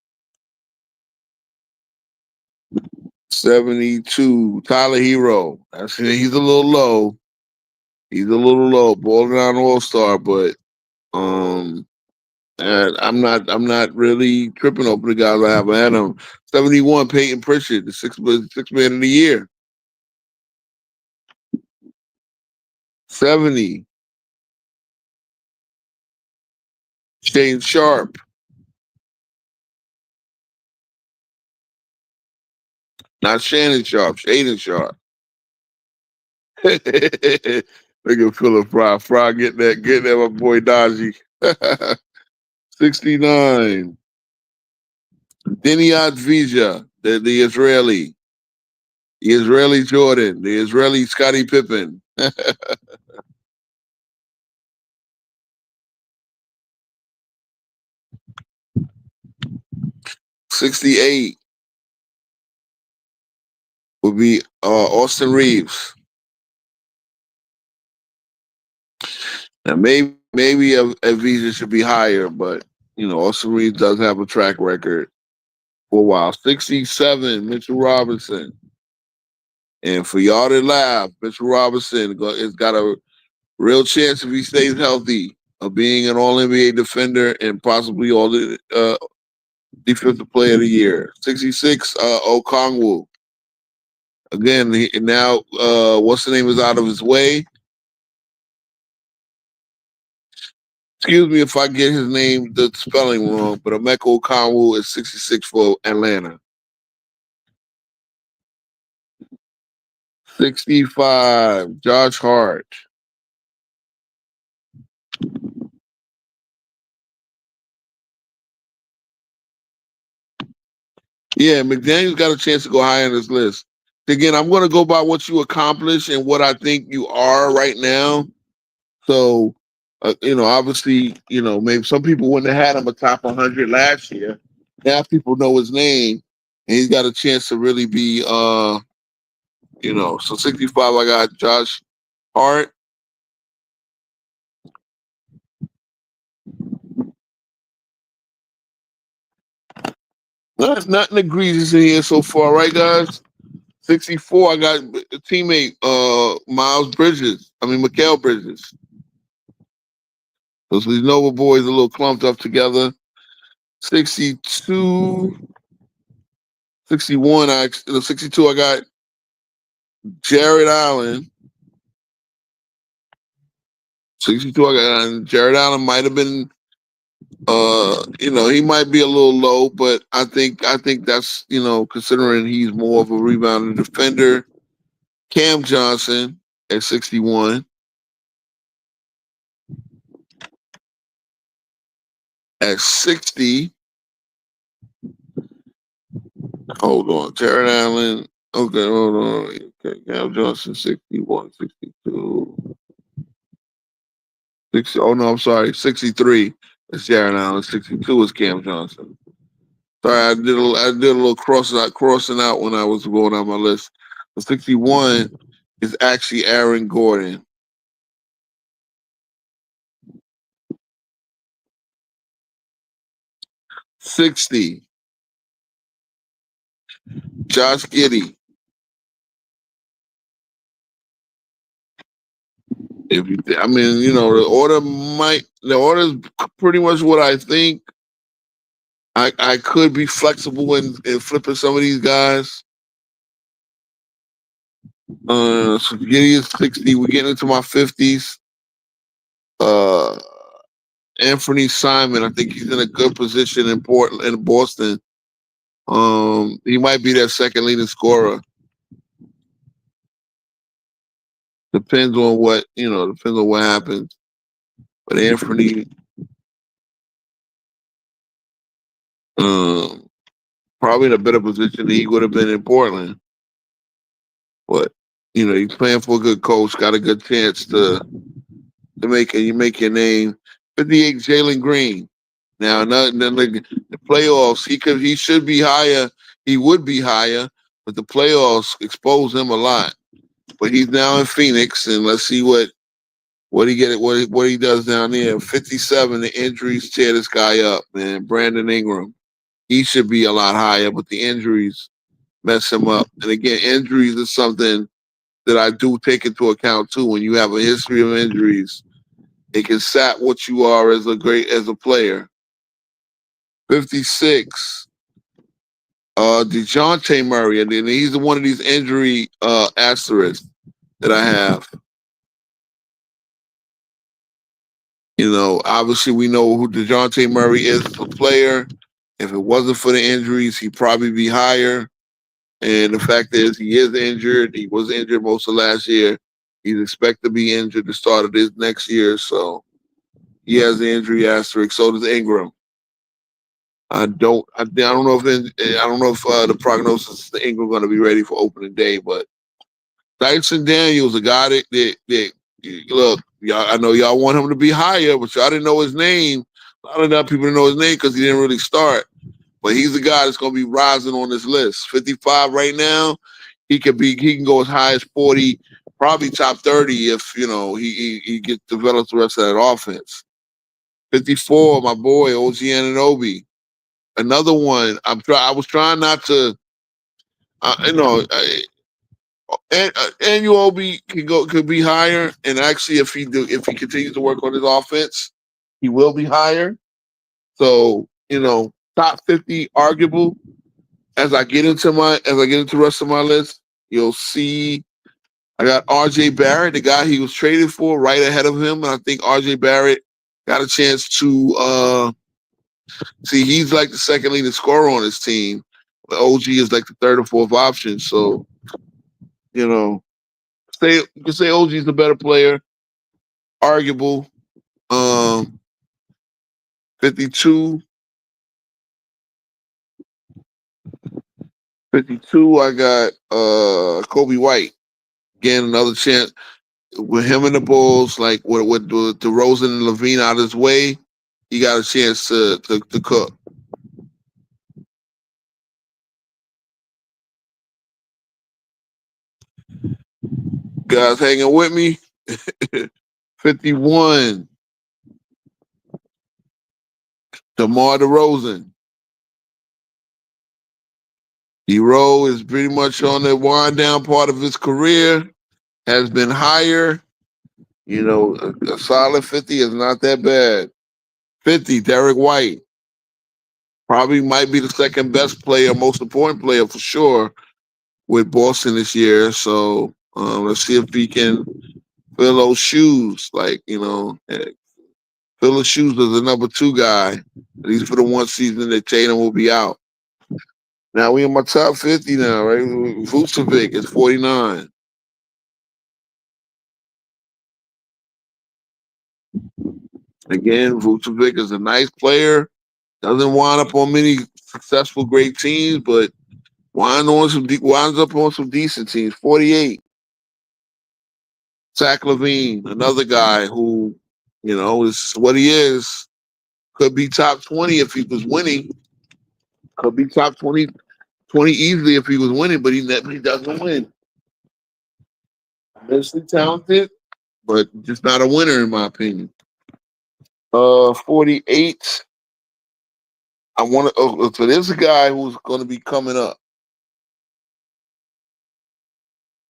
72, Tyler Hero. He's a little low. Balling out all-star, but and I'm not really tripping over the guys I have ahead of him. 71, Peyton Pritchard, the sixth man of the year. 70, Shane Sharp. Not Shannon Sharp, Shaden Sharp. Look at Philip Fry. Fry getting that my boy Dodgy. 69. Denny Advija, the Israeli. The Israeli Jordan. The Israeli Scottie Pippen. 68 would be Austin Reeves. Now maybe Advija should be higher, but Austin Reeves does have a track record for a while. 67, Mitchell Robinson. And for y'all that laugh, Mitchell Robinson has got a real chance, if he stays healthy, of being an All-NBA defender and possibly all the Defensive Player of the Year. 66, Okongwu. Again, now what's the name is out of his way. Excuse me if I get his name, the spelling wrong, but Emeka Okongwu is 66 for Atlanta. 65, Josh Hart. Yeah, McDaniel's got a chance to go high on this list. Again, I'm going to go by what you accomplish and what I think you are right now. So, obviously, maybe some people wouldn't have had him a top 100 last year. Now people know his name, and he's got a chance to really be, so 65, I got Josh Hart. Nothing egregious in here so far, right, guys? 64, I got a teammate, Mikal Bridges. Those Nova boys a little clumped up together. 62, 61, 62, I got Jared Allen. 62. I got, and Jared Allen might have been. He might be a little low, but I think that's considering he's more of a rebounder defender. Cam Johnson at 61. At 60. Hold on, Jared Allen. Okay, hold on. Okay, Cam Johnson 61, 62. 60, oh no, I'm sorry, 63 is Jared Allen. 62 is Cam Johnson. Sorry, I did a little crossing out when I was going down my list. The 61 is actually Aaron Gordon. $60. Josh Giddey. The order is pretty much what I think. I could be flexible in flipping some of these guys. So Giddey is 60. We're getting into my 50s. Anthony Simon, I think he's in a good position in Boston. He might be their second leading scorer. Depends on what happens. But Anthony, probably in a better position than he would have been in Portland. But he's playing for a good coach, got a good chance to make your name. 58, Jalen Green. Now, then the playoffs, he should be higher. He would be higher, but the playoffs expose him a lot. But he's now in Phoenix, and let's see what he does down there. 57, the injuries tear this guy up, man. Brandon Ingram, he should be a lot higher, but the injuries mess him up. And again, injuries is something that I do take into account too. When you have a history of injuries, it can sap what you are as a player. 56, DeJounte Murray, and then he's one of these injury asterisks that I have. Obviously we know who DeJounte Murray is as a player. If it wasn't for the injuries, he'd probably be higher. And the fact is, he is injured. He was injured most of last year. He's expected to be injured the start of this next year. So he has the injury asterisk. So does Ingram. I don't know if the prognosis is the Ingram going to be ready for opening day, but Dyson Daniels, a guy that look, y'all, I know y'all want him to be higher, but y'all didn't know his name. A lot of other people didn't know his name because he didn't really start. But he's the guy that's going to be rising on this list. 55 right now. He can go as high as 40, probably top 30 if he gets develops the rest of that offense. 54, my boy OG Anunoby. Another one. I was trying not to. Anunoby could be higher, and actually, if he continues to work on his offense, he will be higher. So top 50 arguable. As I get into the rest of my list, you'll see I got R.J. Barrett, the guy he was traded for, right ahead of him, and I think R.J. Barrett got a chance to see. He's like the second leading scorer on his team. But OG is like the third or fourth option. So you can say OG is the better player, arguable. 52. 52, I got Kobe White. Again, another chance with him and the Bulls, like with DeRozan and Levine out of his way, he got a chance to cook. Guys hanging with me? 51. DeMar DeRozan. D-Row is pretty much on the wind down part of his career, has been higher. A solid 50 is not that bad. 50, Derek White. Probably might be the second best player, most important player for sure with Boston this year. So let's see if he can fill those shoes. Like, fill the shoes as the number 2 guy, at least for the one season that Tatum will be out. Now we in my top 50 now, right? Vucevic is 49. Again, Vucevic is a nice player. Doesn't wind up on many successful great teams, but winds up on some decent teams. 48. Zach LaVine, another guy who, is what he is. Could be top 20 if he was winning. Could be top 20 easily if he was winning, but he doesn't win. Immensely talented, but just not a winner in my opinion. 48. I want to. So there's a guy who's going to be coming up.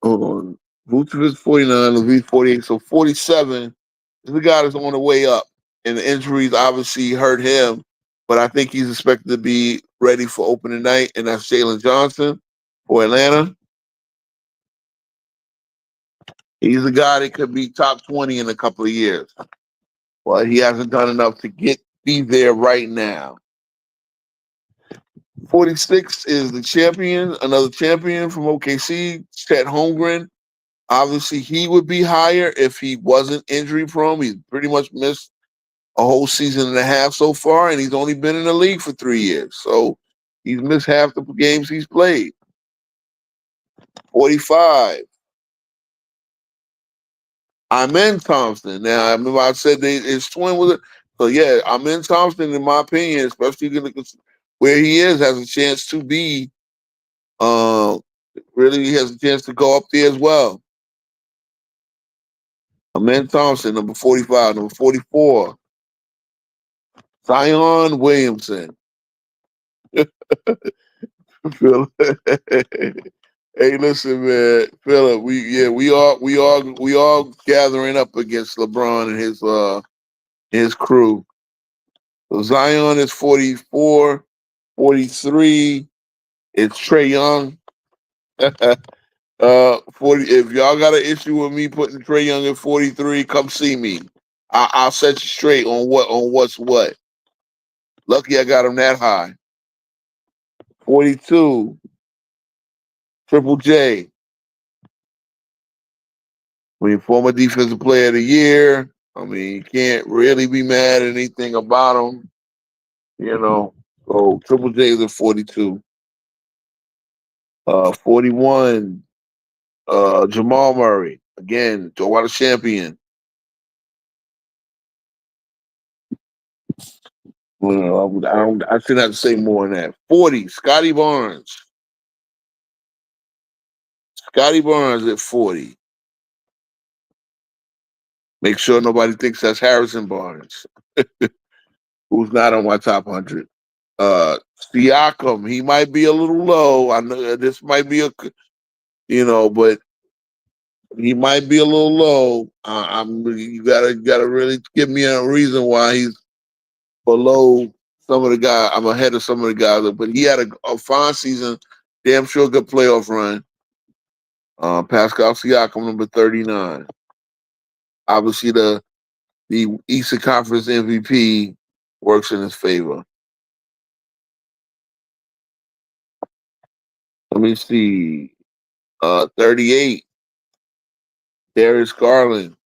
Hold on. Vucevic 49, LaVine 48. So 47 is the guy that's on the way up. And the injuries obviously hurt him, but I think he's expected to be ready for opening night, and that's Jalen Johnson for Atlanta. He's a guy that could be top 20 in a couple of years. But he hasn't done enough to be there right now. 46 is the champion, another champion from OKC, Chet Holmgren. Obviously, he would be higher if he wasn't injury prone. He's pretty much missed a whole season and a half so far, and he's only been in the league for 3 years. So he's missed half the games he's played. 45. Amen Thompson. Now, I remember I said his twin was it. So, yeah, Amen Thompson, in my opinion, especially where he is, has a chance to be, really has a chance to go up there as well. Amen Thompson, number 45. Number 44, Zion Williamson. Phil. Hey, listen, man, Philip. We all gathering up against LeBron and his crew. So Zion is 44, 43. It's Trae Young. 40. If y'all got an issue with me putting Trae Young at 43, come see me. I'll set you straight on what's what. Lucky I got him that high. 42. Triple J. Former defensive player of the year. You can't really be mad at anything about him. So Triple J is at 42. 41. Jamal Murray. Again, Joe champion. I shouldn't have to say more than that. 40. Scotty Barnes. Scotty Barnes at 40. Make sure nobody thinks that's Harrison Barnes, who's not on my top 100. Siakam, he might be a little low. I know this might be but he might be a little low. You gotta really give me a reason why he's below some of the guys. I'm ahead of some of the guys, but he had a fine season. Damn sure good playoff run. Pascal Siakam, number 39. Obviously, the Eastern Conference MVP works in his favor. Let me see. 38. Darius Garland.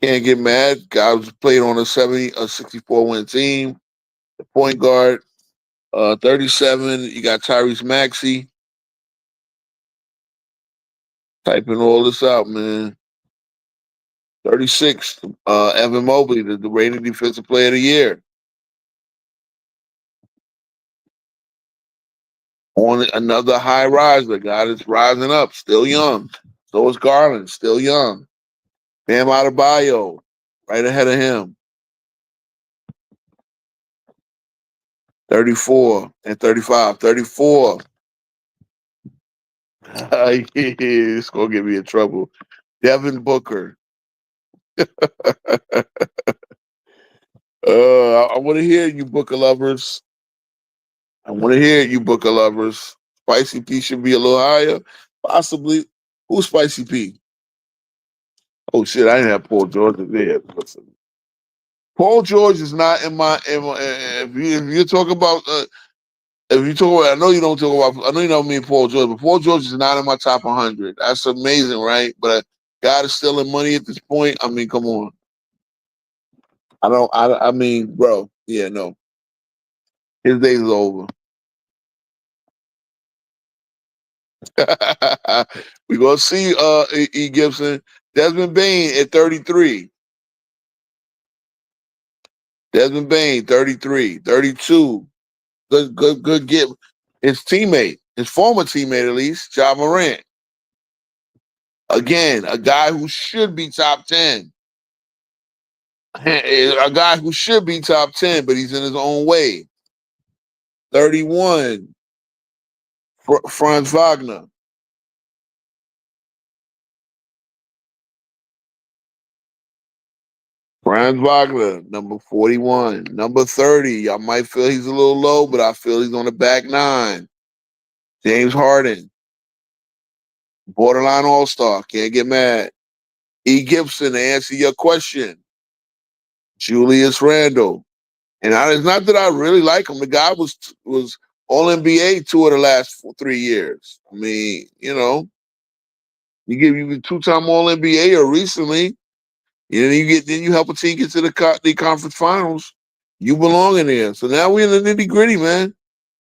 Can't get mad. Guys played on a 64 win team. The point guard. 37. You got Tyrese Maxey. Typing all this out, man. 36. Evan Mobley, the reigning defensive player of the year. On another high riser, guy that's rising up, still young. So is Garland, still young. Bam Adebayo, right ahead of him. 34 and 35. 34. It's going to get me in trouble. Devin Booker. I want to hear you, Booker lovers. Spicy P should be a little higher, possibly. Who's Spicy P? Oh shit, I didn't have Paul George there. Listen. Paul George is not in my. If you're talking about, if you talk about, I know you don't talk about. I know you don't mean Paul George, but Paul George is not in my top 100. That's amazing, right? But God is still in money at this point. I mean, come on. I mean, bro. Yeah, no. His days is over. We're gonna see E. Gibson. Desmond Bain at 33. Desmond Bain, 33. 32. Good get. His teammate, his former teammate at least, Ja Morant. Again, a guy who should be top 10. A guy who should be top 10, but he's in his own way. 31. Franz Wagner. Franz Wagner, number 41. Number 30, y'all might feel he's a little low, but I feel he's on the back nine. James Harden. Borderline All-Star. Can't get mad. E. Gibson, to answer your question. Julius Randle. And it's not that I really like him. The guy was All-NBA 2 of the last 3 years. I mean, you know, you give you 2-time All-NBA or recently, then you help a team get to the conference finals. You belong in there. So now we're in the nitty-gritty, man.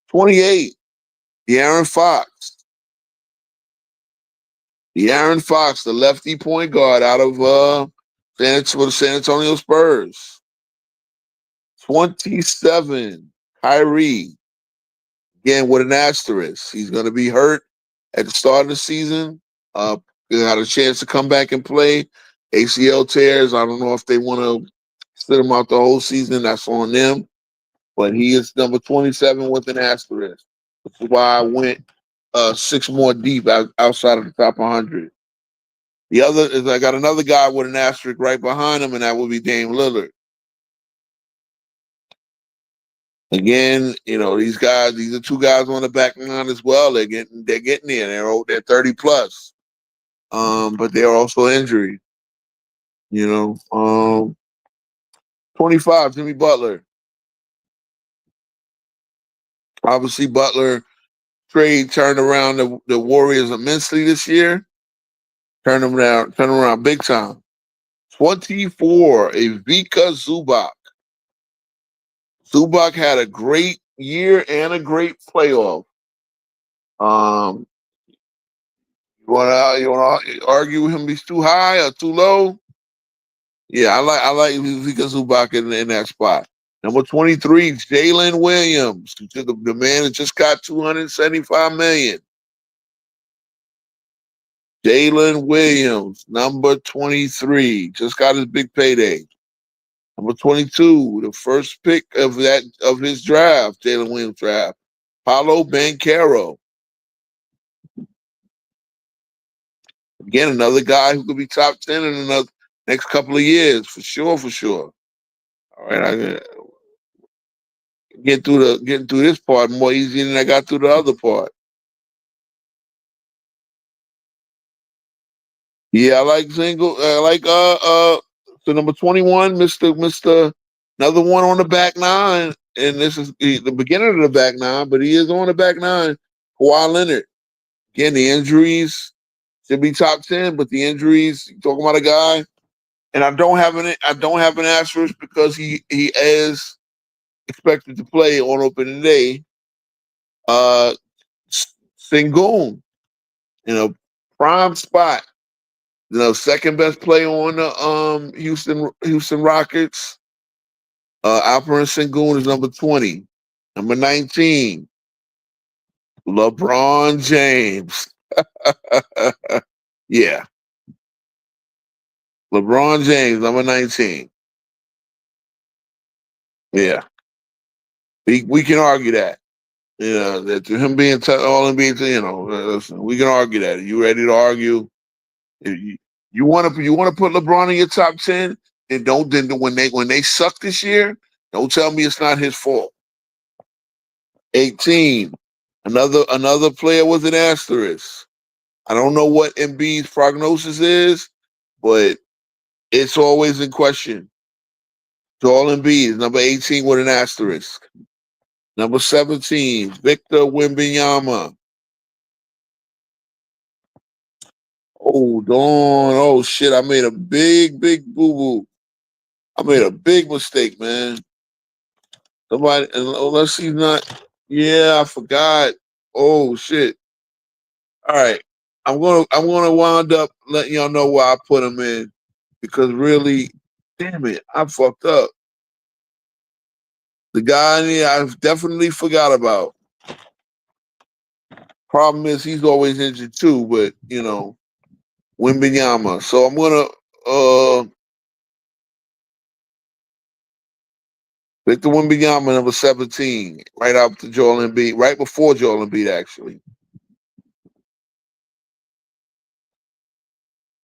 28. De'Aaron Fox. De'Aaron Fox, the lefty point guard out of for the San Antonio Spurs. 27. Kyrie. Again, with an asterisk. He's going to be hurt at the start of the season. He had a chance to come back and play. ACL tears. I don't know if they want to sit him out the whole season. That's on them. But he is number 27 with an asterisk. That's why I went 6 more deep outside of the top 100. The other is I got another guy with an asterisk right behind him, and that would be Dame Lillard. Again, you know, these are 2 guys on the back nine as well. They're getting there. They're 30 plus. But they're also injured. You know, 25, Jimmy Butler. Obviously, Butler trade turned around the Warriors immensely this year. Turn them around big time. 24, Ivica Zubac. Zubac had a great year and a great playoff. You wanna argue with him? He's too high or too low? Yeah, I like Ivica Zubac in that spot. Number 23, Jalen Williams. The man that just got $275 million. Jalen Williams, number 23, just got his big payday. Number 22, the first pick of his draft, Jalen Williams draft, Paolo Banchero. Again, another guy who could be top 10 in the next couple of years, for sure. All right, I get through this part more easy than I got through the other part. Yeah, I like single. So number 21, Mr. Another one on the back nine, and this is the beginning of the back nine, but he is on the back nine. Kawhi Leonard. Again, the injuries should be top 10, but the injuries. You're talking about a guy, and I don't have an asterisk because he is expected to play on opening day. Sengun, prime spot. Second best player on the Houston Rockets. Alperen Sengun is number 20. Number 19, LeBron James. Yeah. LeBron James, number 19. Yeah. We can argue that. That him being all NBA, listen, we can argue that. Are you ready to argue? You want to put LeBron in your top 10, and when they suck this year, don't tell me it's not his fault. 18, Another player with an asterisk. I don't know what Embiid's prognosis is, but it's always in question. Joel Embiid is number 18 with an asterisk. Number 17, Victor Wembanyama. Hold on. Oh, shit. I made a big boo-boo. I made a big mistake, man. Somebody, unless he's not. Yeah, I forgot. Oh, shit. All right. I'm gonna wind up letting y'all know where I put him in because really, damn it, I fucked up. The guy in here I definitely forgot about. Problem is he's always injured too, but Wembanyama. So I'm gonna Victor Wembanyama, number 17, right after Joel Embiid, right before Joel Embiid, actually.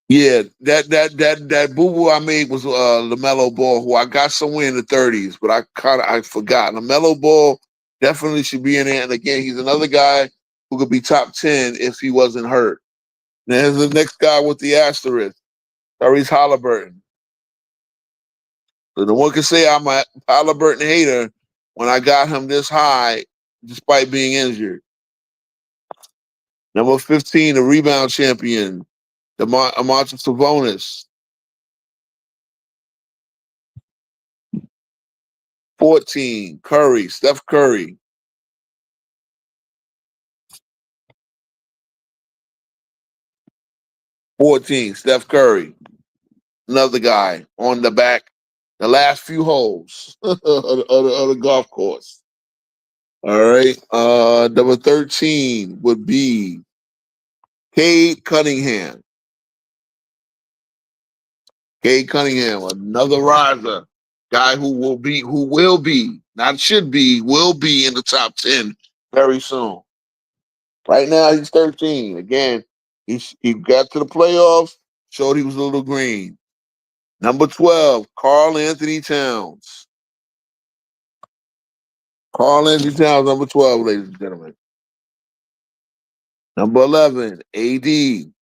Yeah, that boo boo I made was LaMelo Ball, who I got somewhere in the 30s, but I forgot. LaMelo Ball definitely should be in there, and again, he's another guy who could be top 10 if he wasn't hurt. There's the next guy with the asterisk, Tyrese Halliburton. So no one can say I'm a Halliburton hater when I got him this high, despite being injured. Number 15, the rebound champion, Domantas Sabonis. 14, Curry, Steph Curry. 14, Steph Curry. Another guy on the back, the last few holes of the golf course. All right. Number 13 would be Cade Cunningham. Cade Cunningham, another riser. Guy who will be, not should be, will be in the top 10 very soon. Right now, he's 13. Again, he got to the playoffs, showed he was a little green. Number 12, Karl Anthony Towns. Karl Anthony Towns, number 12, ladies and gentlemen. Number 11, AD.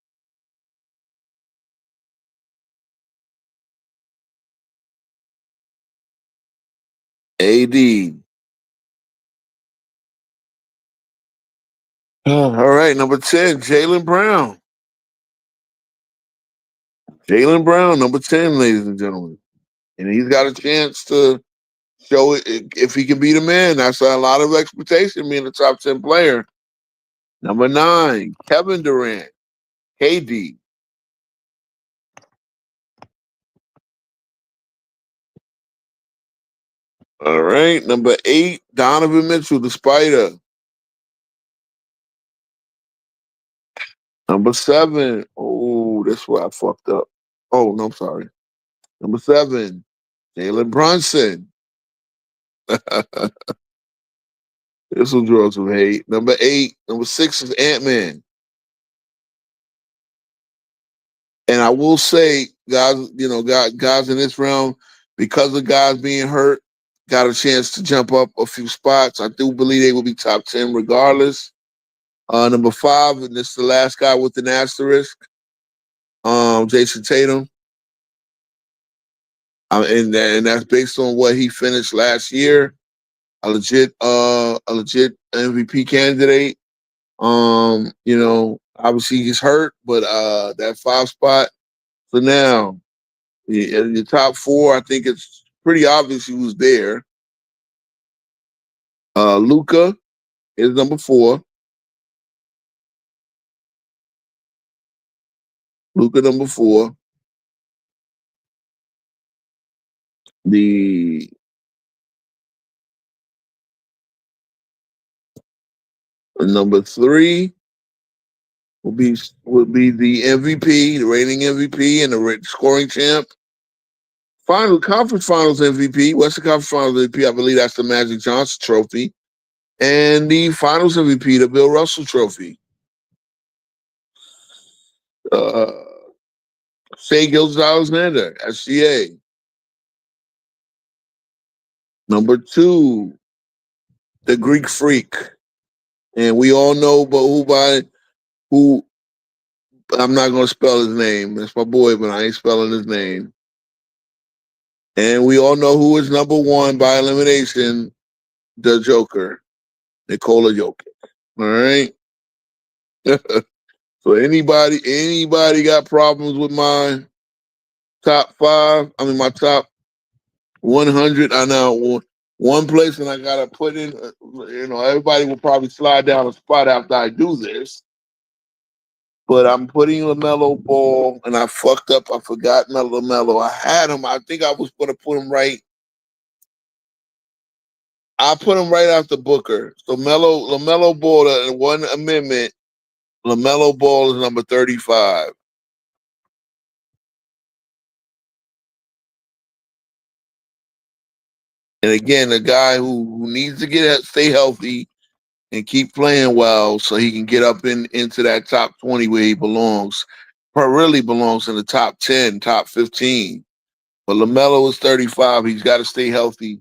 AD. All right, number 10, Jaylen Brown. Jaylen Brown, number 10, ladies and gentlemen. And he's got a chance to show it if he can be the man. That's a lot of expectation being a top 10 player. Number 9, Kevin Durant, KD. All right, number 8, Donovan Mitchell, the Spider. Number 7, oh, that's where I fucked up. Oh, no, I'm sorry. Number 7, Jalen Brunson. This will draw some hate. Number 6 is Ant-Man. And I will say, guys, guys in this realm, because of guys being hurt, got a chance to jump up a few spots. I do believe they will be top 10 regardless. Number 5, and this is the last guy with an asterisk, Jason Tatum. And that's based on what he finished last year. A legit MVP candidate. Obviously he's hurt, but that 5 spot for now, in the top 4, I think it's pretty obvious he was there. Luka is number 4. Luka number 4. The number 3 would be the MVP, the reigning MVP, and the scoring champ. Conference Finals MVP, Western Conference Finals MVP. I believe that's the Magic Johnson Trophy, and the Finals MVP, the Bill Russell Trophy. Shai Gilgeous-Alexander, SGA. Number 2, the Greek Freak, And we all know but who I'm not gonna spell his name. It's my boy, but I ain't spelling his name. And we all know who is number one by elimination, the Joker, Nikola Jokic. All right. So anybody got problems with my top five? I mean my top 100. I know one place, and I gotta put in. Everybody will probably slide down a spot after I do this. But I'm putting LaMelo Ball, and I fucked up. I forgot LaMelo. I had him. I think I was gonna put him right. I put him right after Booker. So LaMelo Ball, one amendment. LaMelo Ball is number 35. And again, a guy who needs to stay healthy and keep playing well so he can get up into that top 20 where he belongs. Really belongs in the top 10, top 15. But LaMelo is 35. He's got to stay healthy.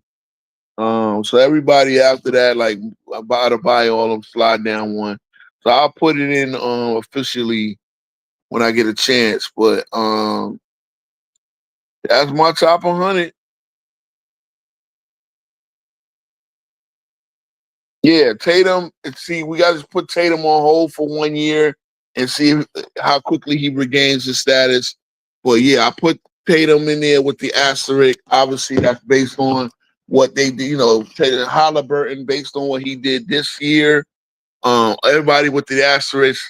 So everybody after that, like about to buy all of them, slide down one. So I'll put it in officially when I get a chance. But that's my top 100. Yeah, Tatum. See, we got to put Tatum on hold for 1 year and see how quickly he regains his status. But yeah, I put Tatum in there with the asterisk. Obviously, that's based on what they did. Tatum Halliburton based on what he did this year. Everybody with the asterisk,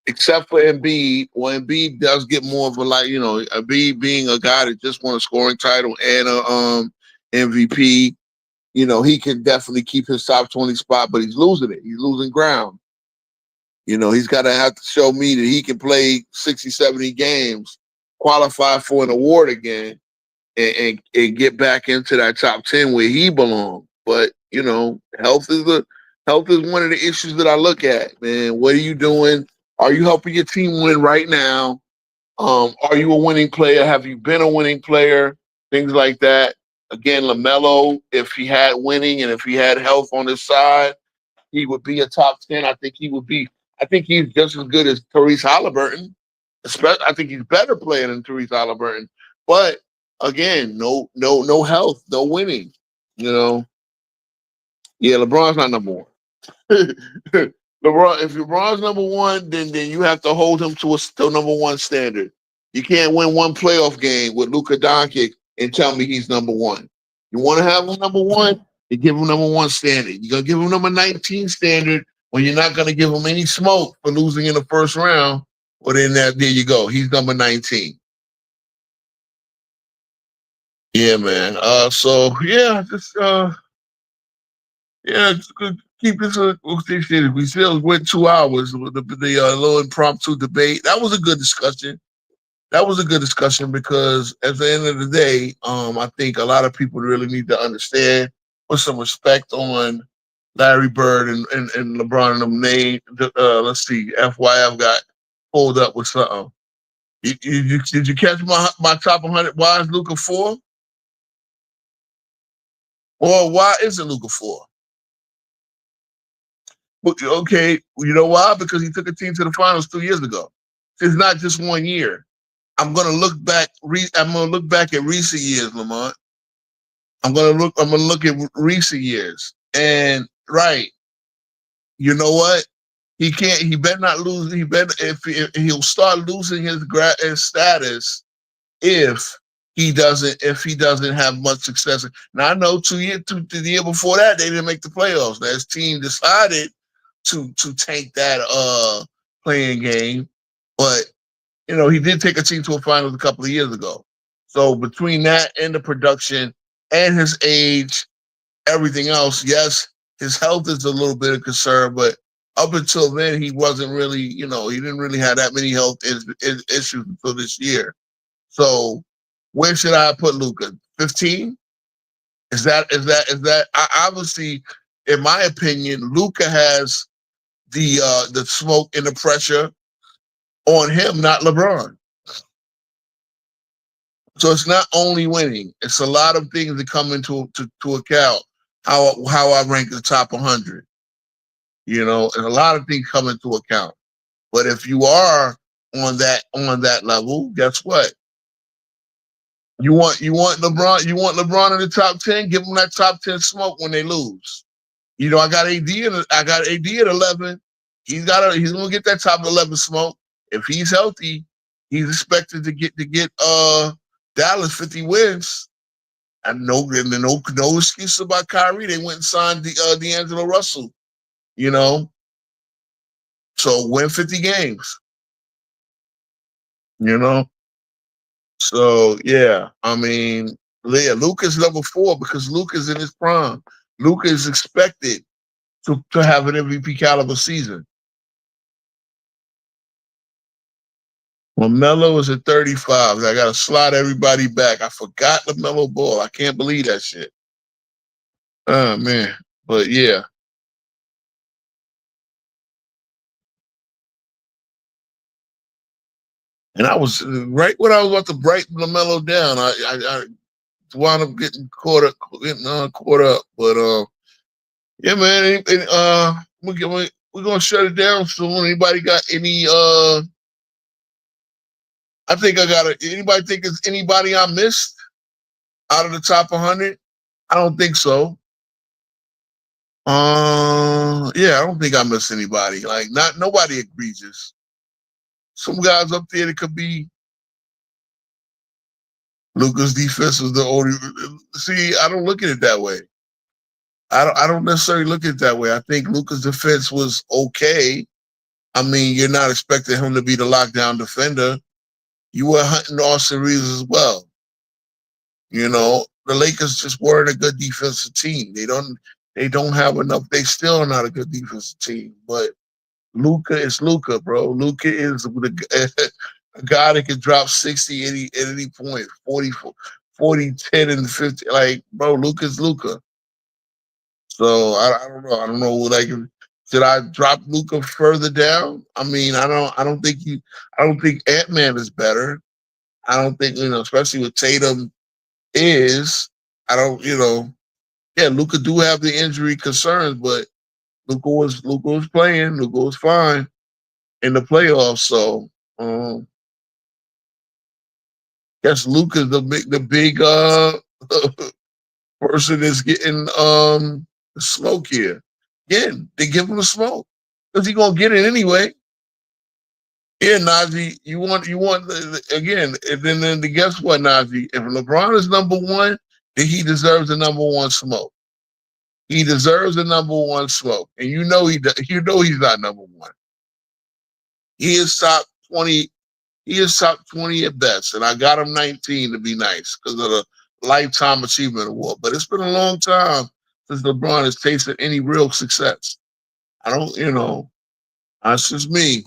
except for Embiid. Well, Embiid does get more of a Embiid being a guy that just won a scoring title and a MVP. He can definitely keep his top 20 spot, but he's losing it. He's losing ground. He's got to have to show me that he can play 60, 70 games, qualify for an award again, and get back into that top 10 where he belongs. But, health is one of the issues that I look at, man. What are you doing? Are you helping your team win right now? Are you a winning player? Have you been a winning player? Things like that. Again, LaMelo, if he had winning and if he had health on his side, he would be a top 10. I think he's just as good as Therese Halliburton. I think he's better player than Therese Halliburton. But again, no health, no winning. Yeah, LeBron's not number one. If LeBron's number one, then you have to hold him to a number one standard. You can't win one playoff game with Luka Doncic and tell me he's number one. You want to have him number one, you give him number one standard. You're gonna give him number 19 standard when you're not gonna give him any smoke for losing in the first round. Well, then there you go. He's number 19. Yeah, man. It's good. Keep this. We still went 2 hours with the little impromptu debate. That was a good discussion. Because at the end of the day, I think a lot of people really need to understand, put some respect on Larry Bird and LeBron and them name. Let's see, FYF got pulled up with something. Did you catch my top 100? Why is Luka 4? Or why isn't Luka 4? Okay, you know why? Because he took a team to the finals 2 years ago. It's not just 1 year. I'm gonna look back. I'm gonna look back at recent years, Lamont. I'm gonna look at recent years, and right. You know what? He can't. He better not lose. If he'll start losing his status if he doesn't have much success. Now I know the year before that they didn't make the playoffs. That his team decided to tank that playing game, but he did take a team to a finals a couple of years ago. So between that and the production and his age, everything else, yes, his health is a little bit of concern, but up until then, he wasn't really, he didn't really have that many health issues until this year. So where should I put Luka? 15? Is that? Obviously, in my opinion, Luka has the smoke and the pressure on him, not LeBron. So it's not only winning; it's a lot of things that come into account how I rank the top 100. and a lot of things come into account. But if you are on that level, guess what? You want LeBron in the top 10, give him that top 10 smoke when they lose. I got AD at 11. He's gonna get that top 11 smoke. If he's healthy, he's expected to get Dallas 50 wins. And no excuse about Kyrie. They went and signed D'Angelo Russell. So win 50 games. So yeah, I mean, Luka's number 4 because Luka's in his prime. Luka is expected to have an MVP caliber season. LaMelo is at 35. I got to slide everybody back. I forgot LaMelo Ball. I can't believe that shit. Oh, man. But, yeah. And I was right when I was about to break LaMelo down. I wound up getting caught up. But, yeah, man. We're going to shut it down soon. Anybody got any... I think anybody think there's anybody I missed out of the top 100? I don't think so. Yeah, I don't think I missed anybody. Like, nobody egregious. Some guys up there that could be. Luka's defense was the only. See, I don't look at it that way. I don't necessarily look at it that way. I think Luka's defense was okay. I mean, you're not expecting him to be the lockdown defender. You were hunting Austin Reeves as well. The Lakers just weren't a good defensive team. They don't have enough. They still are not a good defensive team. But Luka is Luka, bro. Luka is a guy that can drop 60 at any point, 40, 10, and 50. Like, bro, Luka's Luka. So I don't know. I don't know. Like, should I drop Luka further down? I mean, I don't think Ant-Man is better. I don't think, especially with Tatum I don't, yeah, Luka do have the injury concerns, but Luka was playing. Luka was fine in the playoffs. So guess Luka's the big person that's getting smoke here. Again, they give him the smoke because he's gonna get it anyway. Yeah, Najee, you want again, and then guess what, Najee? If LeBron is number 1, then he deserves the number 1 smoke. He deserves the number 1 smoke, and he's not number 1. He is top 20. He is top 20 at best, and I got him 19 to be nice because of the Lifetime Achievement Award. But it's been a long time since LeBron has tasted any real success. I don't, that's just me.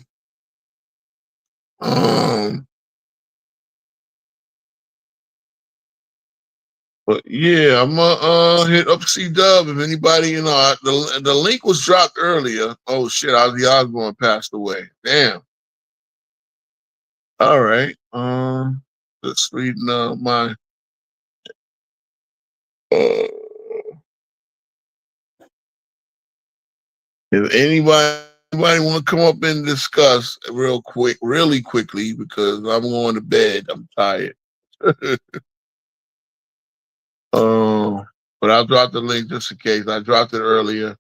But yeah, I'm gonna hit up C-Dub if anybody, the link was dropped earlier. Oh shit, Ozzy Osbourne passed away. Damn. All right. Let's read my if anybody want to come up and discuss really quickly, because I'm going to bed. I'm tired. But I'll drop the link just in case. I dropped it earlier.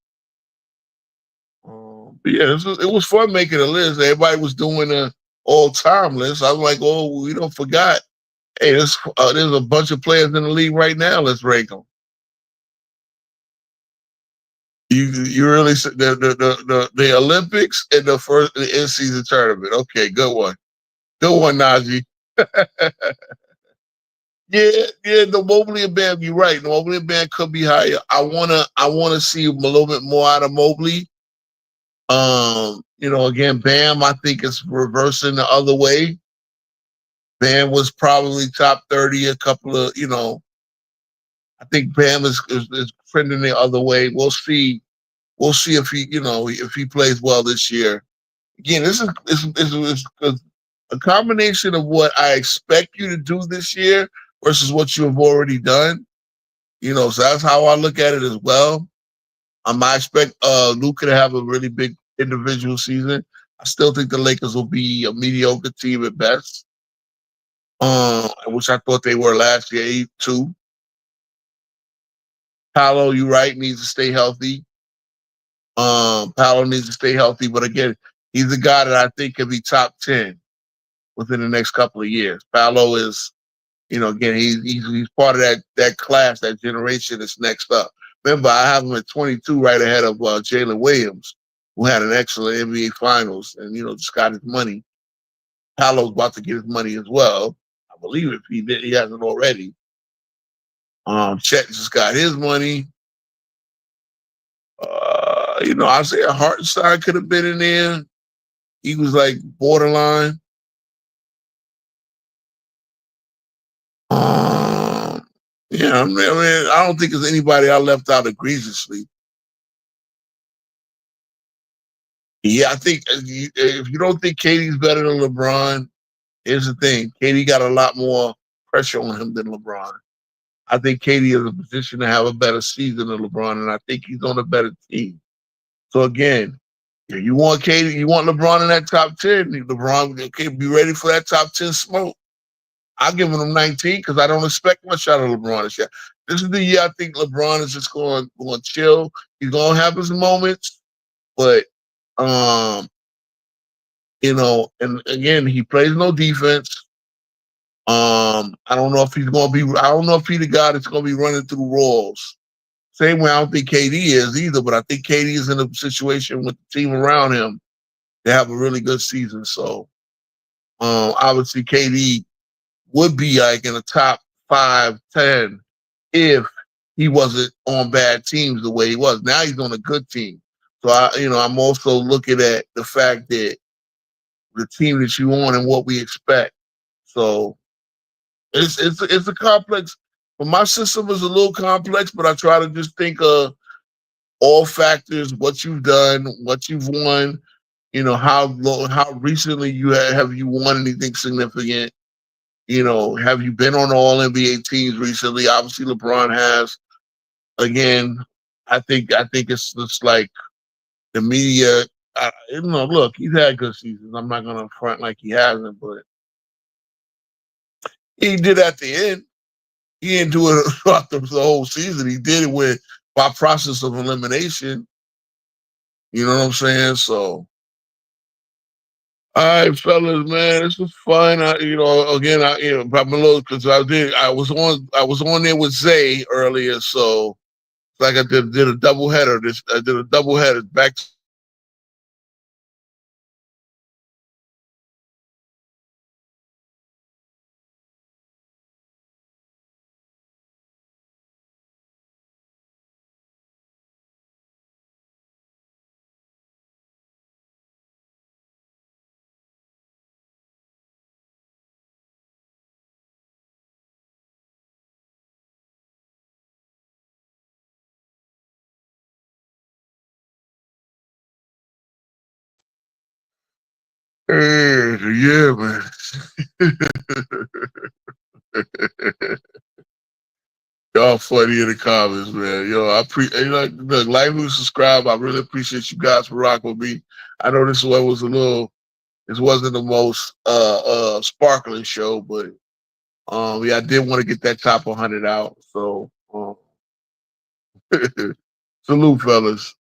But yeah, it was fun making a list. Everybody was doing an all-time list. I was like, oh, we don't forgot. Hey, there's a bunch of players in the league right now. Let's rank them. You really the Olympics and the in-season tournament. Okay, good one, Najee. Yeah, the Mobley and Bam. You're right. The Mobley and Bam could be higher. I wanna see a little bit more out of Mobley. Again, Bam, I think it's reversing the other way. Bam was probably top 30. A couple of, I think Bam is trending the other way. We'll see. We'll see if he plays well this year. Again, this is a combination of what I expect you to do this year versus what you have already done. So that's how I look at it as well. I expect Luka to have a really big individual season. I still think the Lakers will be a mediocre team at best. Which I thought they were last year, 8-2. Paolo, you're right, needs to stay healthy. Paolo needs to stay healthy, but again, he's a guy that I think could be top 10 within the next couple of years. Paolo is, again, he's part of that class, that generation that's next up. Remember, I have him at 22, right ahead of Jalen Williams, who had an excellent NBA Finals and just got his money. Paolo's about to get his money as well. I believe if he hasn't already. Chet just got his money. Isaiah Hartenstein could have been in there. He was like borderline. I mean, I don't think there's anybody I left out egregiously. Yeah, I think if you don't think KD's better than LeBron, here's the thing: KD got a lot more pressure on him than LeBron. I think KD is in a position to have a better season than LeBron, and I think he's on a better team. So again, if you want KD, you want LeBron in that top 10, LeBron, okay, be ready for that top 10 smoke. I'm giving him 19 because I don't expect much out of LeBron this year. This is the year I think LeBron is just going to chill. He's going to have his moments, but and again, he plays no defense. I don't know if he's going to be. I don't know if he's the guy that's going to be running through walls. Same way I don't think KD is either, but I think KD is in a situation with the team around him to have a really good season. So obviously KD would be like in the top 5, 10 if he wasn't on bad teams the way he was. Now he's on a good team. So I'm also looking at the fact that the team that you on and what we expect. So it's a complex. But my system is a little complex, but I try to just think of all factors, what you've done, what you've won, how recently have you won anything significant? Have you been on all NBA teams recently? Obviously, LeBron has. Again, I think it's just like the media. Look, he's had good seasons. I'm not gonna front like he hasn't, but he did at the end. He didn't do it throughout the whole season. He did it by process of elimination. You know what I'm saying? So, all right, fellas, man, this was fun. Again, I'm a little because I was on there with Zay earlier, so it's like I did a double header. I did a double header back. Yeah, man. Y'all funny in the comments, man. I look, like, who subscribe. I really appreciate you guys for rocking with me. I know this one was this wasn't the most sparkling show, but yeah, I did want to get that top 100 out. So salute, fellas.